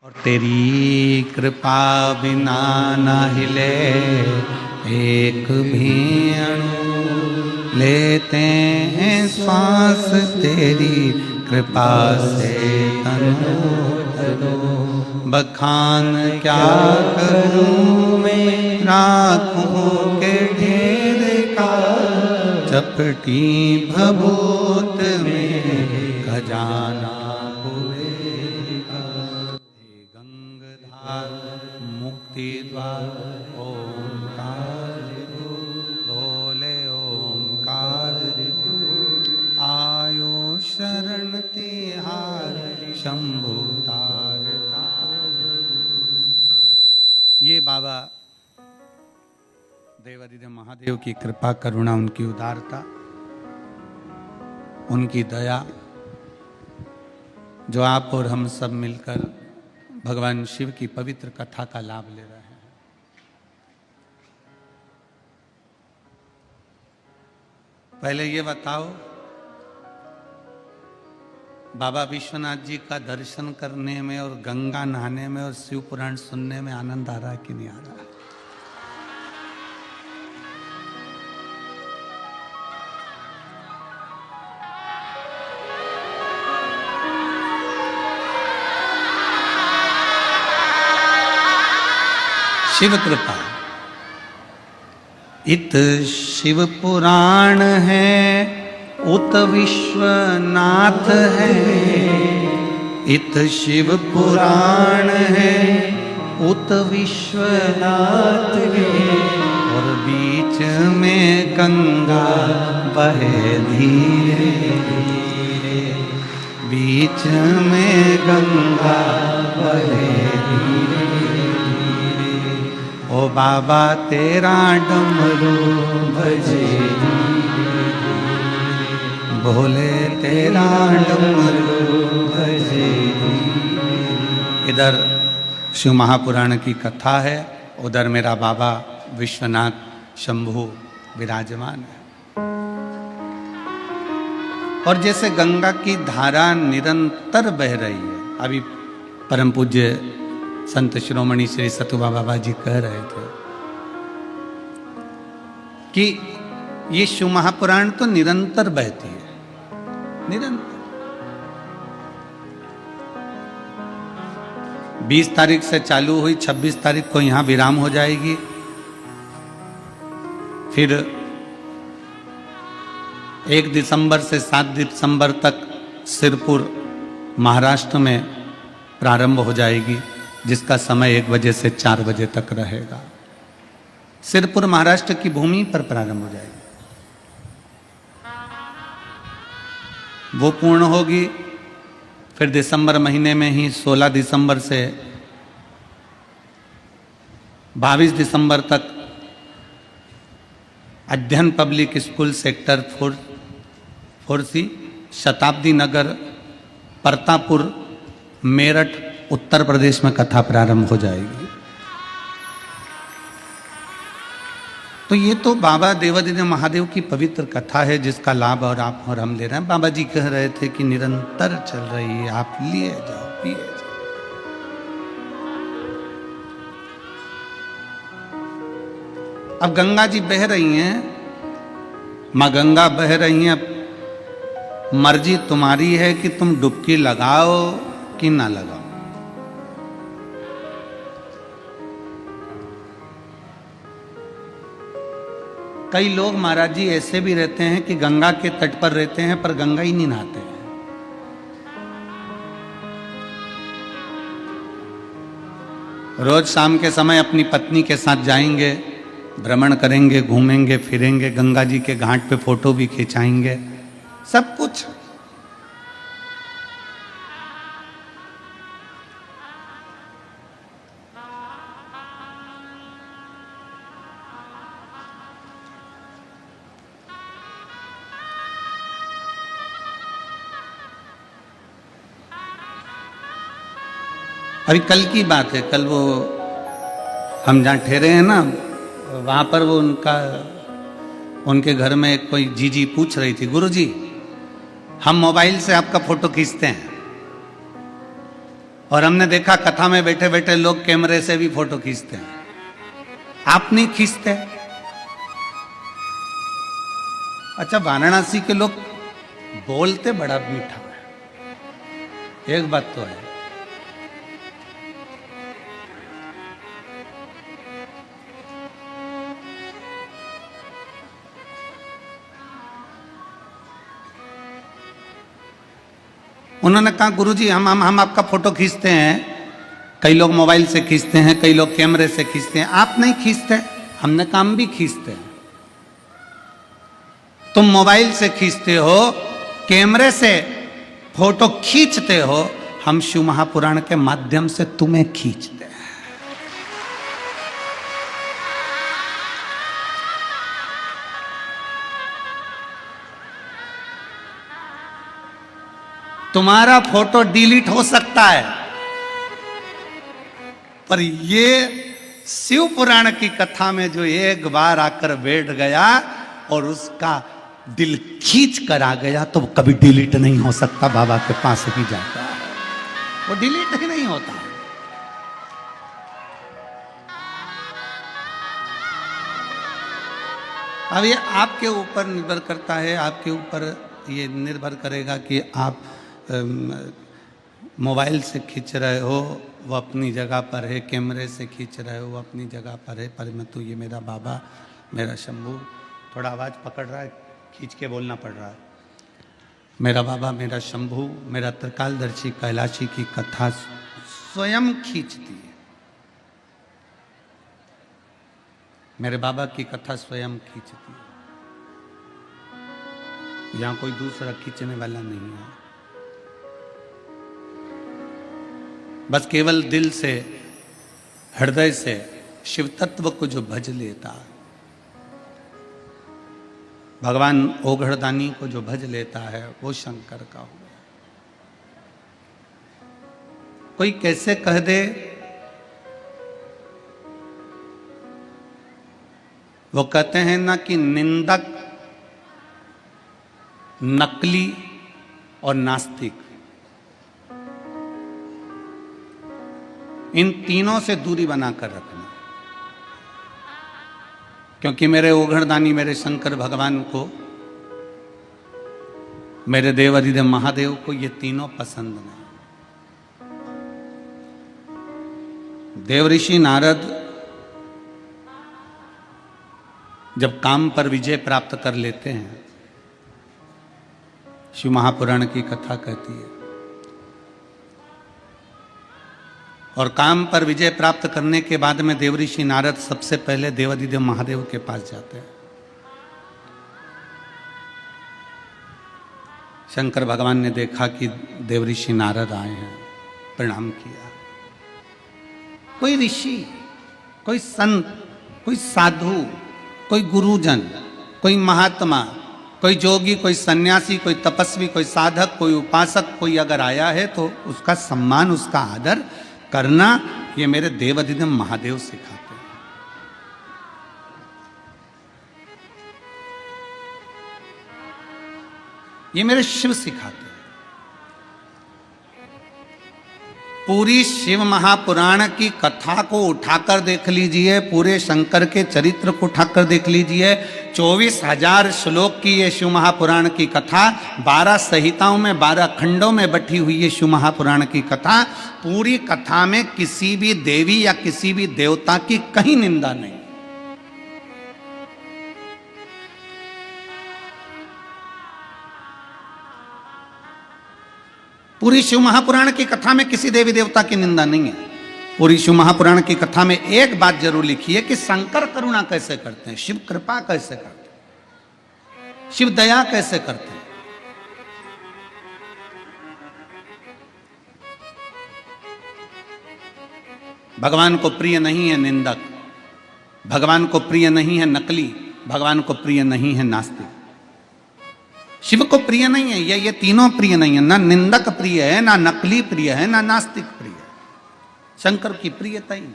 और तेरी कृपा बिना न हिले एक भी अणु, लेते हैं श्वास तेरी कृपा से तनु तनु। बखान क्या करूं मैं राखों के ढेर का, चपटी भभूत में खजाना मुक्ति द्वार ओंकार बोले ओंकार। आयो शरण तिहार शंभु तार तार। ये बाबा देवादिदेव महादेव की कृपा करुणा, उनकी उदारता, उनकी दया, जो आप और हम सब मिलकर भगवान शिव की पवित्र कथा का लाभ ले रहे हैं। पहले ये बताओ, बाबा विश्वनाथ जी का दर्शन करने में और गंगा नहाने में और शिव पुराण सुनने में आनंद आ रहा है कि नहीं आ रहा है? शिव कृपा। इत शिव पुराण है, उत विश्वनाथ है। इत शिव पुराण है, उत विश्वनाथ है। और बीच में गंगा बहे धीरे धीरे, बीच में गंगा बहे धीरे। ओ बाबा तेरा डमरू बजे भोले, तेरा डमरू बजे। इधर शिव महापुराण की कथा है, उधर मेरा बाबा विश्वनाथ शंभु विराजमान है। और जैसे गंगा की धारा निरंतर बह रही है, अभी परम पूज्य संत शिरोमणि श्री सतुबा बाबा जी कह रहे थे कि ये शिव महापुराण तो निरंतर बहती है, निरंतर। 20 तारीख से चालू हुई, 26 तारीख को यहां विराम हो जाएगी। फिर 1 दिसंबर से 7 दिसंबर तक सिरपुर महाराष्ट्र में प्रारंभ हो जाएगी, जिसका समय 1 बजे से 4 बजे तक रहेगा। सिरपुर महाराष्ट्र की भूमि पर प्रारंभ हो जाएगी, वो पूर्ण होगी। फिर दिसंबर महीने में ही 16 दिसंबर से 22 दिसंबर तक अध्ययन पब्लिक स्कूल सेक्टर 4C, शताब्दी नगर, परतापुर, मेरठ, उत्तर प्रदेश में कथा प्रारंभ हो जाएगी। तो ये तो बाबा देवादिदेव महादेव की पवित्र कथा है, जिसका लाभ और आप और हम ले रहे हैं। बाबा जी कह रहे थे कि निरंतर चल रही है, आप लिए जाओ, पिए जाओ। अब गंगा जी बह रही हैं, मां गंगा बह रही हैं। मर्जी तुम्हारी है कि तुम डुबकी लगाओ कि ना लगाओ। कई लोग महाराज जी ऐसे भी रहते हैं कि गंगा के तट पर रहते हैं पर गंगा ही नहीं नहाते हैं। रोज शाम के समय अपनी पत्नी के साथ जाएंगे, भ्रमण करेंगे, घूमेंगे फिरेंगे, गंगा जी के घाट पे फोटो भी खिंचाएंगे, सब कुछ। अभी कल की बात है, कल वो हम जहाँ ठहरे हैं ना, वहाँ पर वो उनके घर में कोई जीजी पूछ रही थी, गुरुजी हम मोबाइल से आपका फोटो खींचते हैं, और हमने देखा कथा में बैठे बैठे लोग कैमरे से भी फोटो खींचते हैं, आप नहीं खींचते? अच्छा, वाराणसी के लोग बोलते बड़ा मीठा है, एक बात तो है। उन्होंने कहा गुरुजी हम आपका फोटो खींचते हैं, कई लोग मोबाइल से खींचते हैं, कई लोग कैमरे से खींचते हैं, आप नहीं खींचते? हमने कहा हम भी खींचते हैं। तुम मोबाइल से खींचते हो, कैमरे से फोटो खींचते हो, हम शिव महापुराण के माध्यम से तुम्हें खींचते हैं। तुम्हारा फोटो डिलीट हो सकता है, पर ये शिव पुराण की कथा में जो एक बार आकर बैठ गया और उसका दिल खींच कर आ गया, तो कभी डिलीट नहीं हो सकता। बाबा के पास ही जाता है, वो डिलीट ही नहीं होता। अब ये आपके ऊपर निर्भर करता है, आपके ऊपर ये निर्भर करेगा कि आप मोबाइल से खींच रहे हो, वो अपनी जगह पर है, कैमरे से खींच रहे हो, वो अपनी जगह पर है। पर मैं तो, ये मेरा बाबा, मेरा शंभू, थोड़ा आवाज़ पकड़ रहा है, खींच के बोलना पड़ रहा है। मेरा बाबा, मेरा शंभू, मेरा त्रिकालदर्शी कैलाशी की कथा स्वयं खींचती है। मेरे बाबा की कथा स्वयं खींचती है, यहाँ कोई दूसरा खींचने वाला नहीं है। बस केवल दिल से, हृदय से शिव तत्व को जो भज लेता, भगवान ओघड़दानी को जो भज लेता है, वो शंकर का हो। कोई कैसे कह दे, वो कहते हैं ना कि निंदक, नकली और नास्तिक, इन तीनों से दूरी बनाकर रखना। क्योंकि मेरे ओघड़दानी, मेरे शंकर भगवान को, मेरे देव अधिदेव महादेव को ये तीनों पसंद नहीं। देव ऋषि नारद जब काम पर विजय प्राप्त कर लेते हैं, शिव महापुराण की कथा कहती है, और काम पर विजय प्राप्त करने के बाद में देव ऋषि नारद सबसे पहले देवाधिदेव महादेव के पास जाते हैं। शंकर भगवान ने देखा कि देव ऋषि नारद आए हैं, प्रणाम किया। कोई ऋषि, कोई संत, कोई साधु, कोई गुरुजन, कोई महात्मा, कोई जोगी, कोई सन्यासी, कोई तपस्वी, कोई साधक, कोई उपासक, कोई अगर आया है तो उसका सम्मान, उसका आदर करना, ये मेरे देव अधिदेव महादेव सिखाते हैं। ये मेरे शिव सिखाते हैं। पूरी शिव महापुराण की कथा को उठाकर देख लीजिए, पूरे शंकर के चरित्र को उठाकर देख लीजिए। 24,000 श्लोक की ये शिव महापुराण की कथा, 12 संहिताओं में, 12 खंडों में बटी हुई ये शिव महापुराण की कथा। पूरी कथा में किसी भी देवी या किसी भी देवता की कहीं निंदा नहीं। पूरी शिव महापुराण की कथा में किसी देवी देवता की निंदा नहीं है। पूरी शिव महापुराण की कथा में एक बात जरूर लिखी है कि शंकर करुणा कैसे करते हैं, शिव कृपा कैसे करते हैं, शिव दया कैसे करते हैं। भगवान को प्रिय नहीं है निंदक, भगवान को प्रिय नहीं है नकली, भगवान को प्रिय नहीं है नास्तिक। शिव को प्रिय नहीं है ये तीनों प्रिय नहीं है। ना निंदक प्रिय है, ना नकली प्रिय है, ना नास्तिक प्रिय है। शंकर की प्रियता ही नहीं।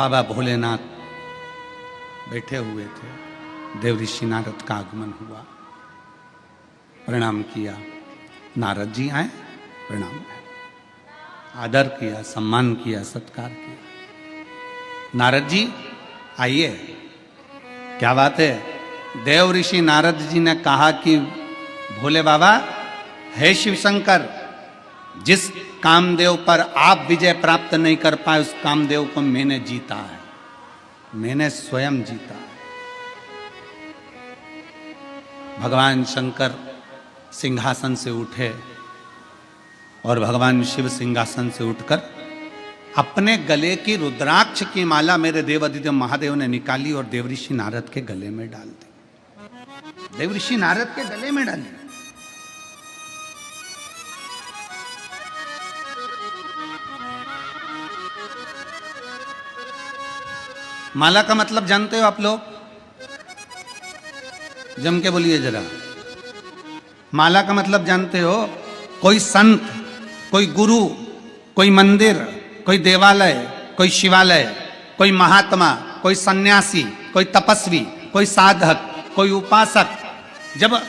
बाबा भोलेनाथ बैठे हुए थे। देव ऋषि नारद का आगमन हुआ, प्रणाम किया। नारद जी आए, प्रणाम, आदर किया, सम्मान किया, सत्कार किया। नारद जी आइए, क्या बात है। देव ऋषि नारद जी ने कहा कि भोले बाबा, हे शिव शंकर, जिस कामदेव पर आप विजय प्राप्त नहीं कर पाए उस कामदेव को मैंने जीता है, मैंने स्वयं जीता है। भगवान शंकर सिंहासन से उठे और भगवान शिव सिंहासन से उठकर अपने गले की रुद्राक्ष की माला मेरे देवाधिदेव महादेव ने निकाली और देवऋषि नारद के गले में डाल दी। देवऋषि नारद के गले में डाली। माला का मतलब जानते हो आप लोग? जम के बोलिए जरा। माला का मतलब जानते हो? कोई संत, कोई गुरु, कोई मंदिर, कोई देवालय, कोई शिवालय, कोई महात्मा, कोई सन्यासी, कोई तपस्वी, कोई साधक, कोई उपासक जब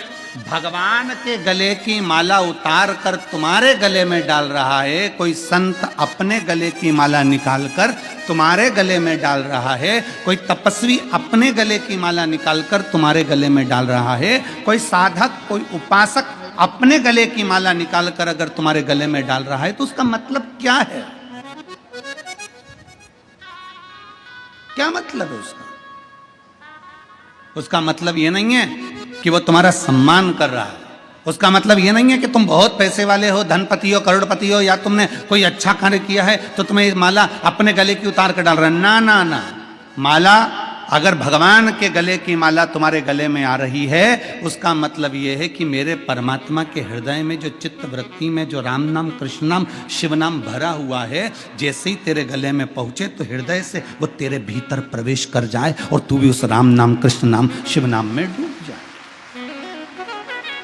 भगवान के गले की माला उतार कर तुम्हारे गले में डाल रहा है, कोई संत अपने गले की माला निकाल कर तुम्हारे गले में डाल रहा है, कोई तपस्वी अपने गले की माला निकालकर तुम्हारे गले में डाल रहा है, कोई साधक, कोई उपासक अपने गले की माला निकालकर अगर तुम्हारे गले में डाल रहा है, तो उसका मतलब क्या है? क्या मतलब है उसका? उसका मतलब ये नहीं है कि वो तुम्हारा सम्मान कर रहा है। उसका मतलब ये नहीं है कि तुम बहुत पैसे वाले हो, धनपति हो, करोड़पति हो, या तुमने कोई अच्छा कार्य किया है तो तुम्हें ये माला अपने गले की उतार कर डाल रहा है। ना ना ना, माला अगर भगवान के गले की माला तुम्हारे गले में आ रही है, उसका मतलब ये है कि मेरे परमात्मा के हृदय में जो चित्त वृत्ति में जो राम नाम, कृष्ण नाम, शिव नाम भरा हुआ है, जैसे ही तेरे गले में पहुंचे तो हृदय से वो तेरे भीतर प्रवेश कर जाए और तू भी उस राम नाम, कृष्ण नाम, शिव नाम में डूब जाए।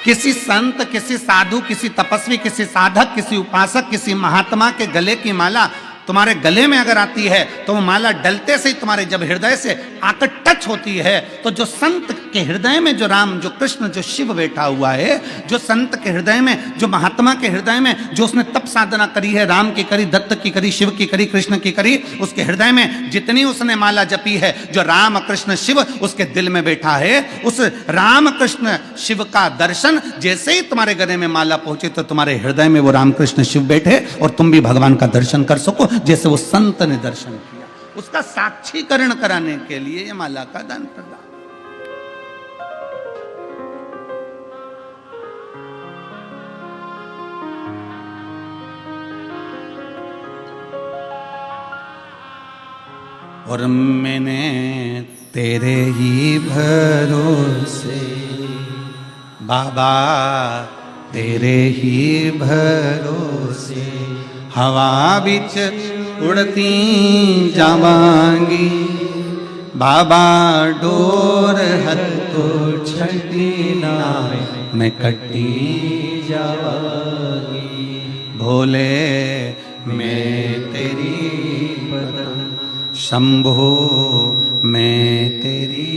किसी संत, किसी साधु, किसी तपस्वी, किसी साधक, किसी उपासक, किसी महात्मा के गले की माला तुम्हारे गले में अगर आती है तो वो माला डलते से ही तुम्हारे जब हृदय से आकर टच होती है, तो जो संत के हृदय में जो राम, जो कृष्ण, जो शिव बैठा हुआ है, जो संत के हृदय में, जो महात्मा के हृदय में जो उसने तप साधना करी है, राम की करी, दत्त की करी, शिव की करी, कृष्ण की करी, उसके हृदय में जितनी उसने माला जपी है, जो राम कृष्ण शिव उसके दिल में बैठा है, उस राम कृष्ण शिव का दर्शन जैसे ही तुम्हारे गले में माला पहुंचे तो तुम्हारे हृदय में वो राम कृष्ण शिव बैठे और तुम भी भगवान का दर्शन कर सको जैसे वो संत ने दर्शन किया। उसका साक्षीकरण कराने के लिए ये माला का दान प्रदान। और मैंने तेरे ही भरोसे बाबा, तेरे ही भरोसे हवा बिच उड़ती जावांगी बाबा, डोर हथ तो छड़ी ना मैं कटी जावांगी। भोले मैं तेरी पतन, शंभो मैं तेरी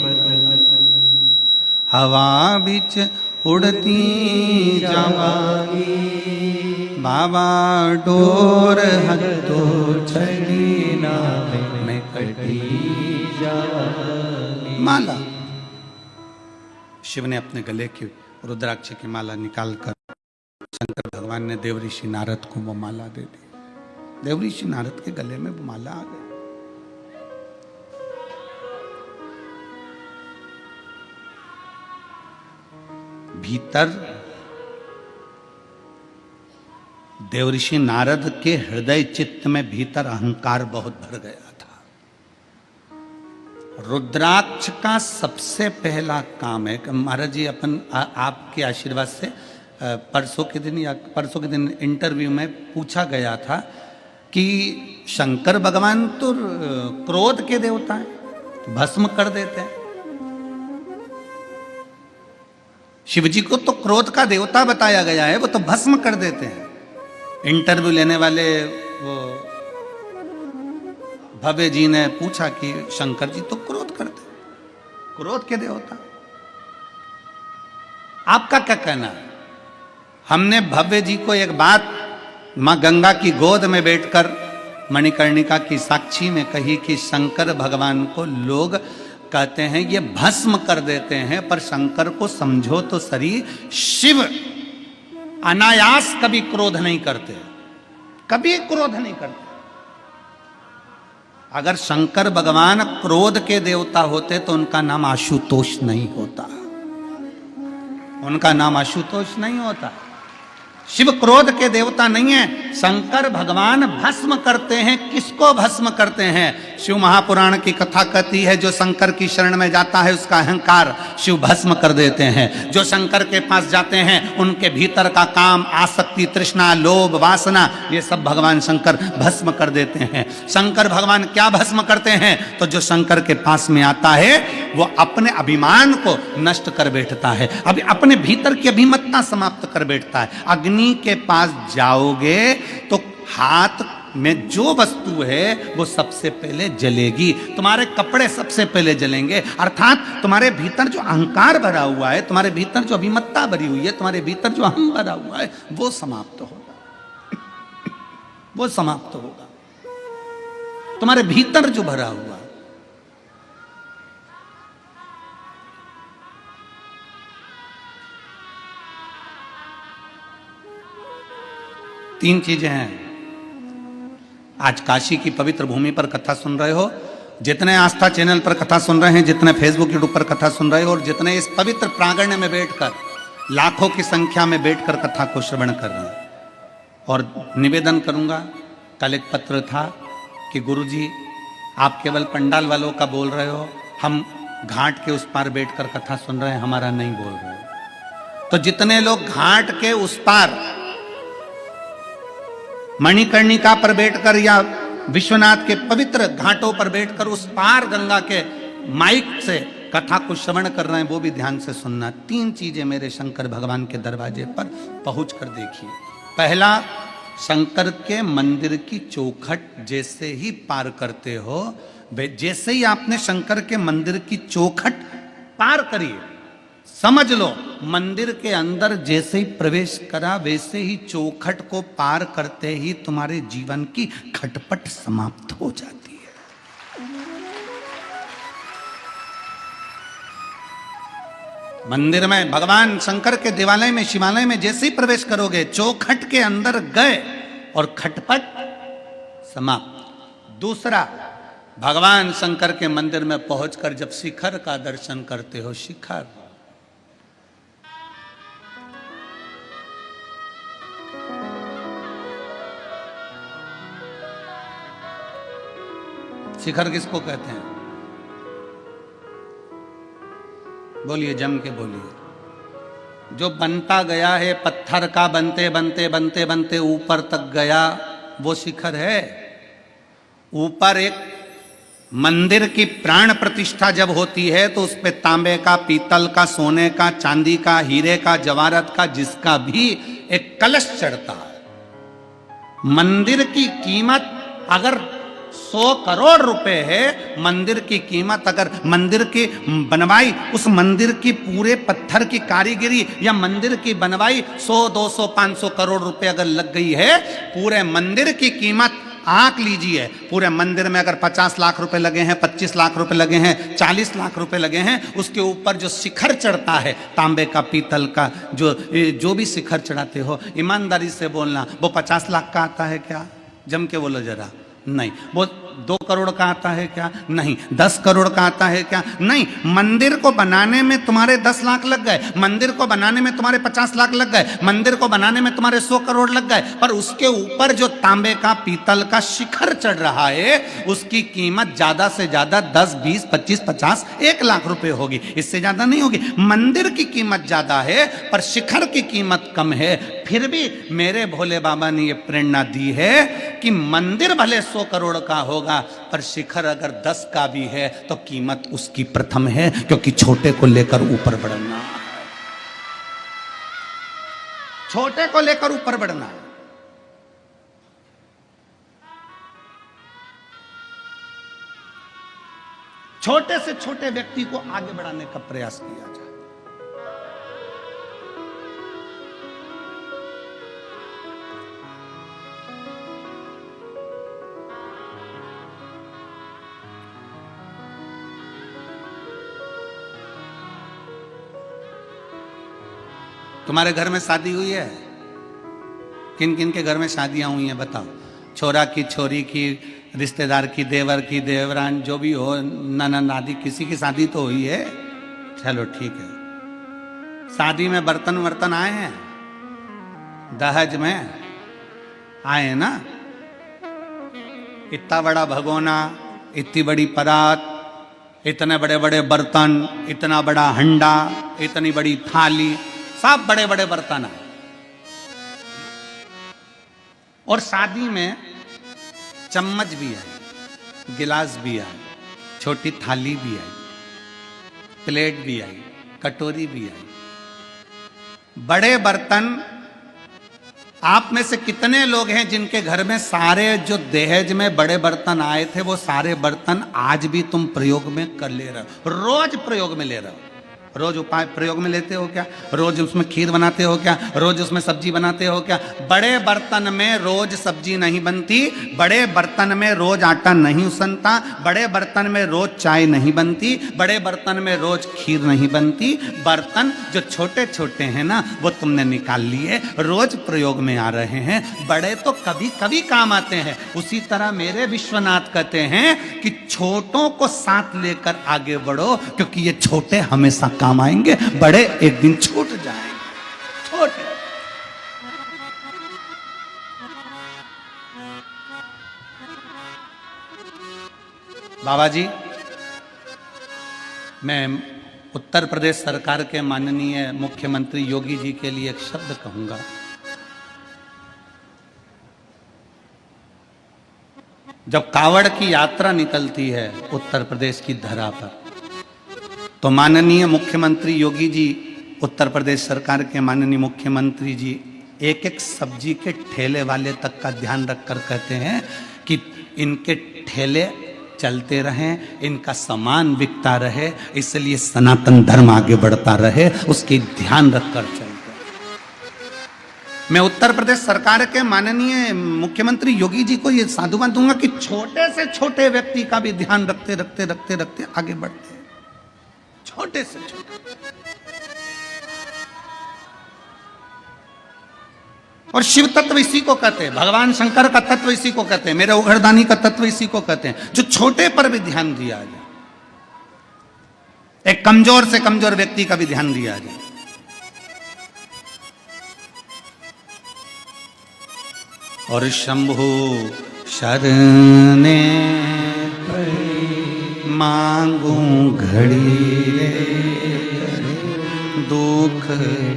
पतन, हवा बिच उड़ती जावांगी बाबा, डोर हथ तो छड़ी ना मैं कटी जावांगी। माला शिव ने अपने गले की रुद्राक्ष की माला निकालकर शंकर भगवान ने देवऋषि नारद को वो माला दे दी। देवऋषि नारद के गले में वो माला आ गई। भीतर देवऋषि नारद के हृदय चित्त में भीतर अहंकार बहुत भर गया था। रुद्राक्ष का सबसे पहला काम है कि महाराज जी अपन आपके आशीर्वाद से परसों के दिन इंटरव्यू में पूछा गया था कि शंकर भगवान तो क्रोध के देवता हैं, भस्म कर देते हैं। शिव जी को तो क्रोध का देवता बताया गया है, वो तो भस्म कर देते हैं। इंटरव्यू लेने वाले वो भव्य जी ने पूछा कि शंकर जी तो क्रोध करते, क्रोध के देवता, आपका क्या कहना है? हमने भव्य जी को एक बात मां गंगा की गोद में बैठकर मणिकर्णिका की साक्षी में कही कि शंकर भगवान को लोग कहते हैं ये भस्म कर देते हैं, पर शंकर को समझो तो सही, शिव अनायास कभी क्रोध नहीं करते, कभी क्रोध नहीं करते। अगर शंकर भगवान क्रोध के देवता होते तो उनका नाम आशुतोष नहीं होता, उनका नाम आशुतोष नहीं होता। शिव क्रोध के देवता नहीं है। शंकर भगवान भस्म करते हैं। किसको भस्म करते हैं? शिव महापुराण की कथा कहती है जो शंकर की शरण में जाता है उसका अहंकार शिव भस्म कर देते हैं। जो शंकर के पास जाते हैं उनके भीतर का काम, आसक्ति, तृष्णा, लोभ, वासना, ये सब भगवान शंकर भस्म कर देते हैं। शंकर भगवान क्या भस्म करते हैं? तो जो शंकर के पास में आता है वो अपने अभिमान को नष्ट कर बैठता है, अभी अपने भीतर की अभिमतता समाप्त कर बैठता है। अग्नि के पास जाओगे तो हाथ में जो वस्तु है वो सबसे पहले जलेगी, तुम्हारे कपड़े सबसे पहले जलेंगे, अर्थात तुम्हारे भीतर जो अहंकार भरा हुआ है, तुम्हारे भीतर जो अभिमतता भरी हुई है, तुम्हारे भीतर जो अहम भरा हुआ है वो समाप्त होगा, वो समाप्त होगा। तुम्हारे भीतर जो भरा हुआ है। तीन चीजें हैं। आज काशी की पवित्र भूमि पर कथा सुन रहे हो, जितने आस्था चैनल पर कथा सुन रहे हैं, जितने फेसबुक यूट्यूब पर कथा सुन रहे हो, और जितने इस पवित्र प्रांगण में बैठकर लाखों की संख्या में बैठकर कथा को श्रवण कर रहे हैं, और निवेदन करूंगा, कल एक पत्र था कि गुरुजी आप केवल पंडाल वालों का बोल रहे हो, हम घाट के उस पार बैठकर कथा सुन रहे हैं, हमारा नहीं बोल रहे हो। तो जितने लोग घाट के उस पार मणिकर्णिका पर बैठकर या विश्वनाथ के पवित्र घाटों पर बैठकर उस पार गंगा के माइक से कथा को श्रवण कर रहे हैं, वो भी ध्यान से सुनना। तीन चीजें मेरे शंकर भगवान के दरवाजे पर पहुंचकर देखिए। पहला, शंकर के मंदिर की चौखट जैसे ही पार करते हो, जैसे ही आपने शंकर के मंदिर की चौखट पार करी, समझ लो मंदिर के अंदर जैसे ही प्रवेश करा, वैसे ही चौखट को पार करते ही तुम्हारे जीवन की खटपट समाप्त हो जाती है। मंदिर में भगवान शंकर के देवालय में, शिवालय में जैसे ही प्रवेश करोगे, चौखट के अंदर गए और खटपट समाप्त। दूसरा, भगवान शंकर के मंदिर में पहुंचकर जब शिखर का दर्शन करते हो, शिखर, शिखर किसको कहते हैं? बोलिए, जम के बोलिए। जो बनता गया है, पत्थर का बनते बनते बनते बनते ऊपर तक गया, वो शिखर है। ऊपर एक मंदिर की प्राण प्रतिष्ठा जब होती है तो उस पे तांबे का, पीतल का, सोने का, चांदी का, हीरे का, जवाहरत का, जिसका भी एक कलश चढ़ता है। मंदिर की कीमत अगर 100 करोड़ रुपए है, मंदिर की कीमत, अगर मंदिर की बनवाई, उस मंदिर की पूरे पत्थर की कारीगरी या मंदिर की बनवाई 100, 200, 500 करोड़ रुपए अगर लग गई है, पूरे मंदिर की कीमत आंक लीजिए। पूरे मंदिर में अगर 50 लाख रुपए लगे हैं, 25 लाख रुपए लगे हैं, 40 लाख रुपए लगे हैं, उसके ऊपर जो शिखर चढ़ता है तांबे का, पीतल का, जो भी शिखर चढ़ाते हो, ईमानदारी से बोलना, वो 50 लाख का आता है क्या? जम के बोलो जरा। नहीं। वो 2 करोड़ का आता है क्या? नहीं। 10 करोड़ का आता है क्या? नहीं। मंदिर को बनाने में तुम्हारे 10 लाख लग गए, मंदिर को बनाने में तुम्हारे 50 लाख लग गए, मंदिर को बनाने में तुम्हारे 100 करोड़ लग गए, पर उसके ऊपर जो तांबे का, पीतल का शिखर चढ़ रहा है, उसकी कीमत ज्यादा से ज्यादा 10, 20, 25, 50, 1 लाख रुपए होगी, इससे ज्यादा नहीं होगी। मंदिर की कीमत ज्यादा है पर शिखर की कीमत कम है। फिर भी मेरे भोले बाबा ने यह प्रेरणा दी है कि मंदिर भले 100 करोड़ का होगा, पर शिखर अगर 10 का भी है तो कीमत उसकी प्रथम है, क्योंकि छोटे को लेकर ऊपर बढ़ना है, छोटे को लेकर ऊपर बढ़ना है। छोटे से छोटे व्यक्ति को आगे बढ़ाने का प्रयास किया जाए। तुम्हारे घर में शादी हुई है? किन किन के घर में शादियां हुई हैं बताओ? छोरा की छोरी की, रिश्तेदार की, देवर की, देवरान, जो भी हो, ननद आदि, किसी की शादी तो हुई है। चलो ठीक है। शादी में बर्तन वर्तन आए हैं? दहेज में आए हैं ना? इतना बड़ा भगोना, इतनी बड़ी परात, इतने बड़े बड़े बर्तन, इतना बड़ा हंडा, इतनी बड़ी थाली, सब बड़े बड़े बर्तन आए। और शादी में चम्मच भी आई, गिलास भी आई, छोटी थाली भी आई, प्लेट भी आई, कटोरी भी आई, बड़े बर्तन। आप में से कितने लोग हैं जिनके घर में सारे जो दहेज में बड़े बर्तन आए थे वो सारे बर्तन आज भी तुम प्रयोग में कर ले रहे हो? रोज प्रयोग में ले रहे हो? रोज उपाय प्रयोग में लेते हो क्या? रोज उसमें खीर बनाते हो क्या? रोज उसमें सब्जी बनाते हो क्या? बड़े बर्तन में रोज सब्जी नहीं बनती, बड़े बर्तन में रोज आटा नहीं उसनता, बड़े बर्तन में रोज चाय नहीं बनती, बड़े बर्तन में रोज खीर नहीं बनती। बर्तन जो छोटे छोटे हैं ना वो तुमने निकाल लिए, रोज प्रयोग में आ रहे हैं। बड़े तो कभी कभी काम आते हैं। उसी तरह मेरे विश्वनाथ कहते हैं कि छोटों को साथ लेकर आगे बढ़ो, क्योंकि ये छोटे हमेशा काम आएंगे, बड़े एक दिन छूट जाएंगे। छोटे बाबा जी, मैं उत्तर प्रदेश सरकार के माननीय मुख्यमंत्री योगी जी के लिए एक शब्द कहूंगा। जब कावड़ की यात्रा निकलती है उत्तर प्रदेश की धरा पर, तो माननीय मुख्यमंत्री योगी जी, उत्तर प्रदेश सरकार के माननीय मुख्यमंत्री जी एक एक सब्जी के ठेले वाले तक का ध्यान रखकर कहते हैं कि इनके ठेले चलते रहें, इनका सामान बिकता रहे, इसलिए सनातन धर्म आगे बढ़ता रहे, उसकी ध्यान रखकर चलते। मैं उत्तर प्रदेश सरकार के माननीय मुख्यमंत्री योगी जी को यह साधुवाद दूंगा कि छोटे से छोटे व्यक्ति का भी ध्यान रखते रखते रखते रखते आगे बढ़ते, छोटे से छोटे। और शिव तत्व इसी को कहते हैं, भगवान शंकर का तत्व इसी को कहते हैं, मेरे उघड़दानी का तत्व इसी को कहते हैं, जो छोटे पर भी ध्यान दिया जाए, एक कमजोर से कमजोर व्यक्ति का भी ध्यान दिया जाए। और शंभु शरणे मांगू घड़ी रे, दुख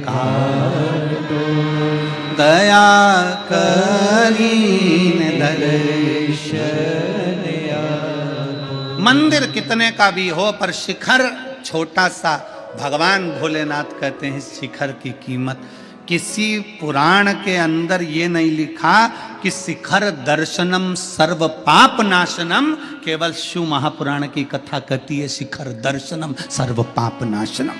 काटो दया करीन दर्शन। मंदिर कितने का भी हो पर शिखर छोटा सा, भगवान भोलेनाथ कहते हैं शिखर की कीमत। किसी पुराण के अंदर ये नहीं लिखा कि शिखर दर्शनम सर्व पाप नाशनम, केवल शिव महापुराण की कथा कहती है शिखर दर्शनम सर्व पाप नाशनम।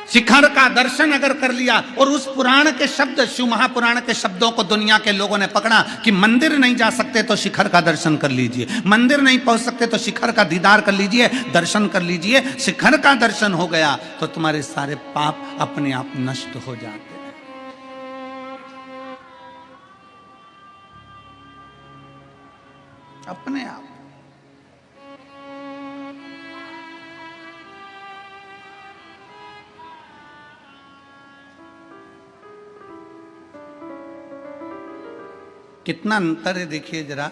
शिखर का दर्शन अगर कर लिया, और उस पुराण के शब्द, शिव महापुराण के शब्दों को दुनिया के लोगों ने पकड़ा कि मंदिर नहीं जा सकते तो शिखर का दर्शन कर लीजिए, मंदिर नहीं पहुंच सकते तो शिखर का दीदार कर लीजिए, दर्शन कर लीजिए। शिखर का दर्शन हो गया तो तुम्हारे सारे पाप अपने आप नष्ट हो जाते हैं। अपने आप। कितना अंतर है देखिए जरा।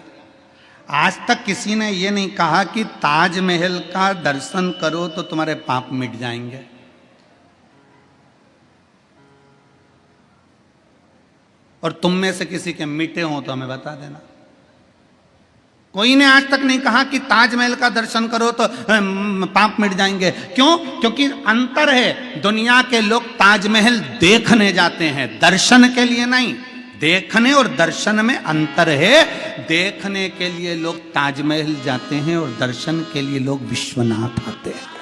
आज तक किसी ने यह नहीं कहा कि ताजमहल का दर्शन करो तो तुम्हारे पाप मिट जाएंगे। और तुम में से किसी के मिटे हो तो हमें बता देना। कोई ने आज तक नहीं कहा कि ताजमहल का दर्शन करो तो पाप मिट जाएंगे। क्यों? क्योंकि अंतर है। दुनिया के लोग ताजमहल देखने जाते हैं, दर्शन के लिए नहीं। देखने और दर्शन में अंतर है। देखने के लिए लोग ताजमहल जाते हैं और दर्शन के लिए लोग विश्वनाथ आते हैं।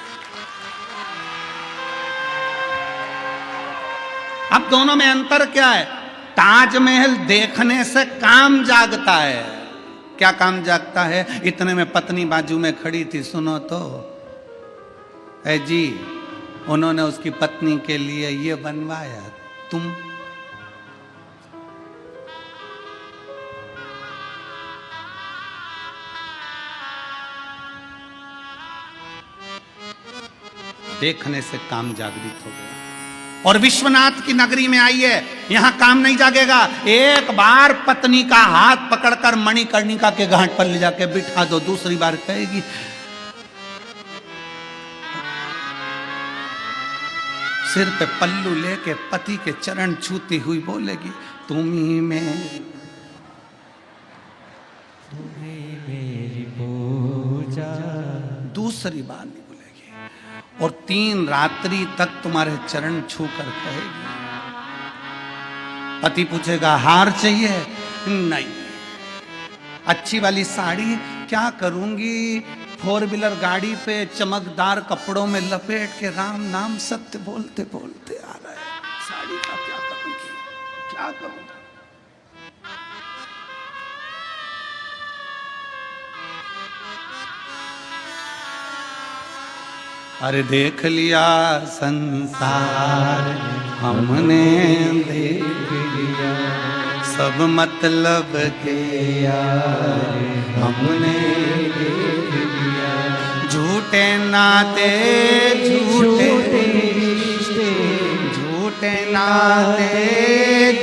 अब दोनों में अंतर क्या है? ताजमहल देखने से काम जागता है। क्या काम जागता है? इतने में पत्नी बाजू में खड़ी थी, सुनो तो ऐ जी, उन्होंने उसकी पत्नी के लिए ये बनवाया, तुम देखने से काम जागृत हो गया। और विश्वनाथ की नगरी में आइए, यहां काम नहीं जागेगा। एक बार पत्नी का हाथ पकड़कर मणिकर्णिका के घाट पर ले जाके बिठा दो, दूसरी बार कहेगी सिर पे पल्लू लेके पति के चरण छूती हुई बोलेगी, तुम्ही मेरी पूजा। दूसरी बार नहीं बोलेगी। और 3 रात्रि तक तुम्हारे चरण छू कर कहेगी। पति पूछेगा हार चाहिए? नहीं। अच्छी वाली साड़ी? क्या करूंगी, 4 व्हीलर गाड़ी पे चमकदार कपड़ों में लपेट के राम नाम सत्य बोलते बोलते आ रहा है, साड़ी का क्या करूंगी, क्या करूंगा? अरे देख लिया संसार हमने, देख लिया सब मतलब के यार हमने, देख लिया झूठे नाते झूठे रिश्ते, झूठे नाते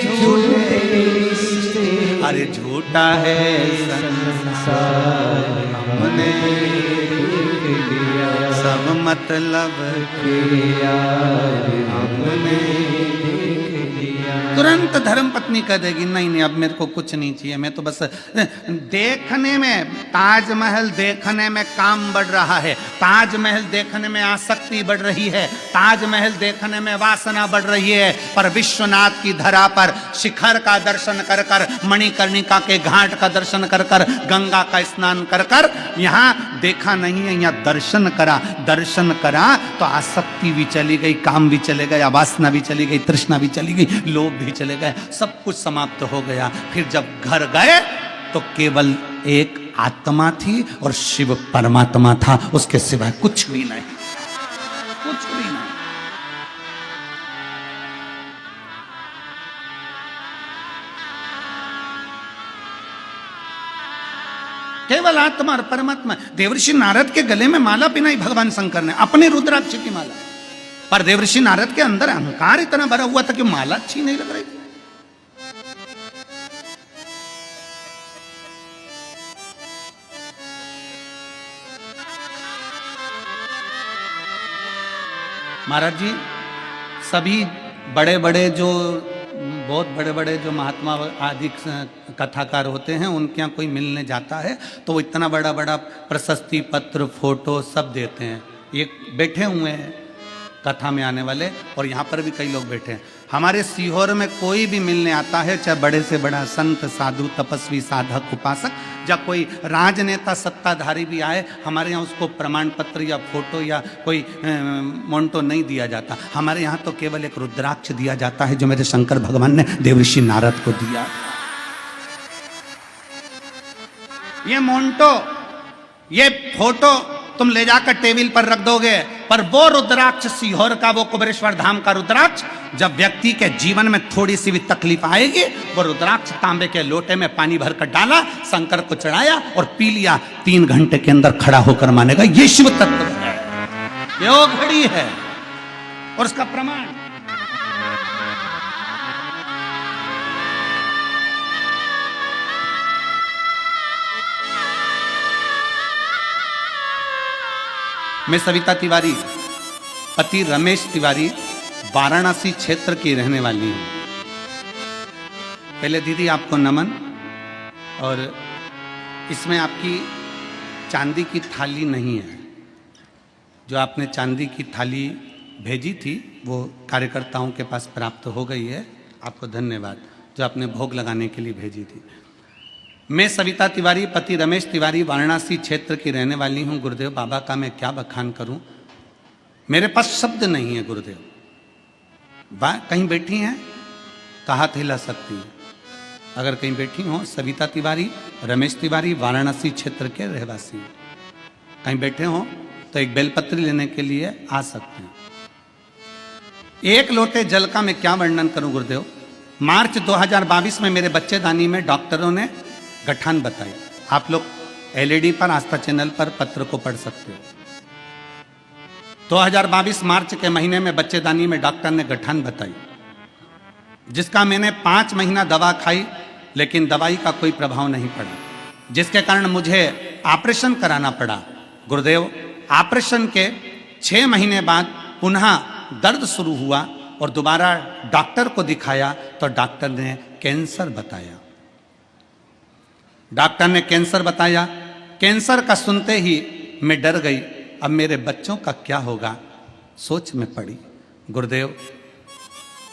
झूठे रिश्ते, अरे झूठा है संसार हमने देख लिया सब मतलब के यार हमने देख लिया। तुरंत धर्म पत्नी कह देगी नहीं नहीं, अब मेरे को कुछ नहीं चाहिए, मैं तो बस देखने में, ताजमहल देखने में काम बढ़ रहा है, ताजमहल देखने में आसक्ति बढ़ रही है, ताजमहल देखने में वासना बढ़ रही है। पर विश्वनाथ की धरा पर शिखर का दर्शन कर कर, मणिकर्णिका के घाट का दर्शन कर कर, गंगा का स्नान कर कर, यहाँ देखा नहीं है, यहाँ दर्शन करा। दर्शन करा तो आसक्ति भी चली गई, काम भी चले गए, वासना भी चली गई, तृष्णा भी चली गई, लोभ भी चले गए, सब कुछ समाप्त हो गया। फिर जब घर गए तो केवल एक आत्मा थी और शिव परमात्मा था, उसके सिवाय कुछ भी नहीं, कुछ भी नहीं। केवल आत्मा और परमात्मा। देवर्षि नारद के गले में माला पिनाई भगवान शंकर ने, अपने रुद्राक्ष की माला। पर देवर्षि नारद के अंदर अहंकार इतना भरा हुआ था कि माला अच्छी नहीं लग रही थी। महाराज जी, सभी बड़े बड़े जो, बहुत बड़े बड़े जो महात्मा आदि कथाकार होते हैं, उनके यहाँ कोई मिलने जाता है तो वो इतना बड़ा बड़ा प्रशस्ति पत्र, फोटो सब देते हैं। ये बैठे हुए हैं कथा में आने वाले, और यहाँ पर भी कई लोग बैठे हैं। हमारे सीहोर में कोई भी मिलने आता है, चाहे बड़े से बड़ा संत, साधु, तपस्वी, साधक, उपासक, या कोई राजनेता, सत्ताधारी भी आए, हमारे यहाँ उसको प्रमाण पत्र या फोटो या कोई मोन्टो नहीं दिया जाता। हमारे यहाँ तो केवल एक रुद्राक्ष दिया जाता है, जो मेरे शंकर भगवान ने देवर्षि नारद को दिया। ये मोन्टो, ये फोटो तुम ले जाकर टेबल पर रख दोगे, पर वो रुद्राक्ष सीहोर का, वो कुबेरेश्वर धाम का रुद्राक्ष, जब व्यक्ति के जीवन में थोड़ी सी भी तकलीफ आएगी, वो रुद्राक्ष तांबे के लोटे में पानी भरकर डाला, शंकर को चढ़ाया और पी लिया, 3 घंटे के अंदर खड़ा होकर मानेगा ये शिव तत्व है, ये घड़ी है। और उसका प्रमाण मैं सविता तिवारी, पति रमेश तिवारी, वाराणसी क्षेत्र की रहने वाली हूँ। पहले दीदी आपको नमन। और इसमें आपकी चांदी की थाली नहीं है, जो आपने चांदी की थाली भेजी थी वो कार्यकर्ताओं के पास प्राप्त हो गई है, आपको धन्यवाद। जो आपने भोग लगाने के लिए भेजी थी। मैं सविता तिवारी, पति रमेश तिवारी, वाराणसी क्षेत्र की रहने वाली हूँ। गुरुदेव बाबा का मैं क्या बखान करूँ, मेरे पास शब्द नहीं है। गुरुदेव कहीं बैठी हैं तो हाथ हिला सकती हैं। अगर कहीं बैठी हो, सविता तिवारी, रमेश तिवारी, वाराणसी क्षेत्र के रहवासी, कहीं बैठे हो तो एक बेलपत्री लेने के लिए आ सकते हैं। एक लोटे जल का मैं क्या वर्णन करूं गुरुदेव। मार्च 2022 में मेरे बच्चेदानी में डॉक्टरों ने गठान बताई। आप लोग एलईडी पर, आस्था चैनल पर पत्र को पढ़ सकते हो। 2022 मार्च के महीने में बच्चेदानी में डॉक्टर ने गठान बताई, जिसका मैंने 5 महीना दवा खाई, लेकिन दवाई का कोई प्रभाव नहीं पड़ा, जिसके कारण मुझे ऑपरेशन कराना पड़ा। गुरुदेव ऑपरेशन के 6 महीने बाद पुनः दर्द शुरू हुआ और दोबारा डॉक्टर को दिखाया तो डॉक्टर ने कैंसर बताया। डॉक्टर ने कैंसर बताया। कैंसर का सुनते ही मैं डर गई। अब मेरे बच्चों का क्या होगा, सोच में पड़ी। गुरुदेव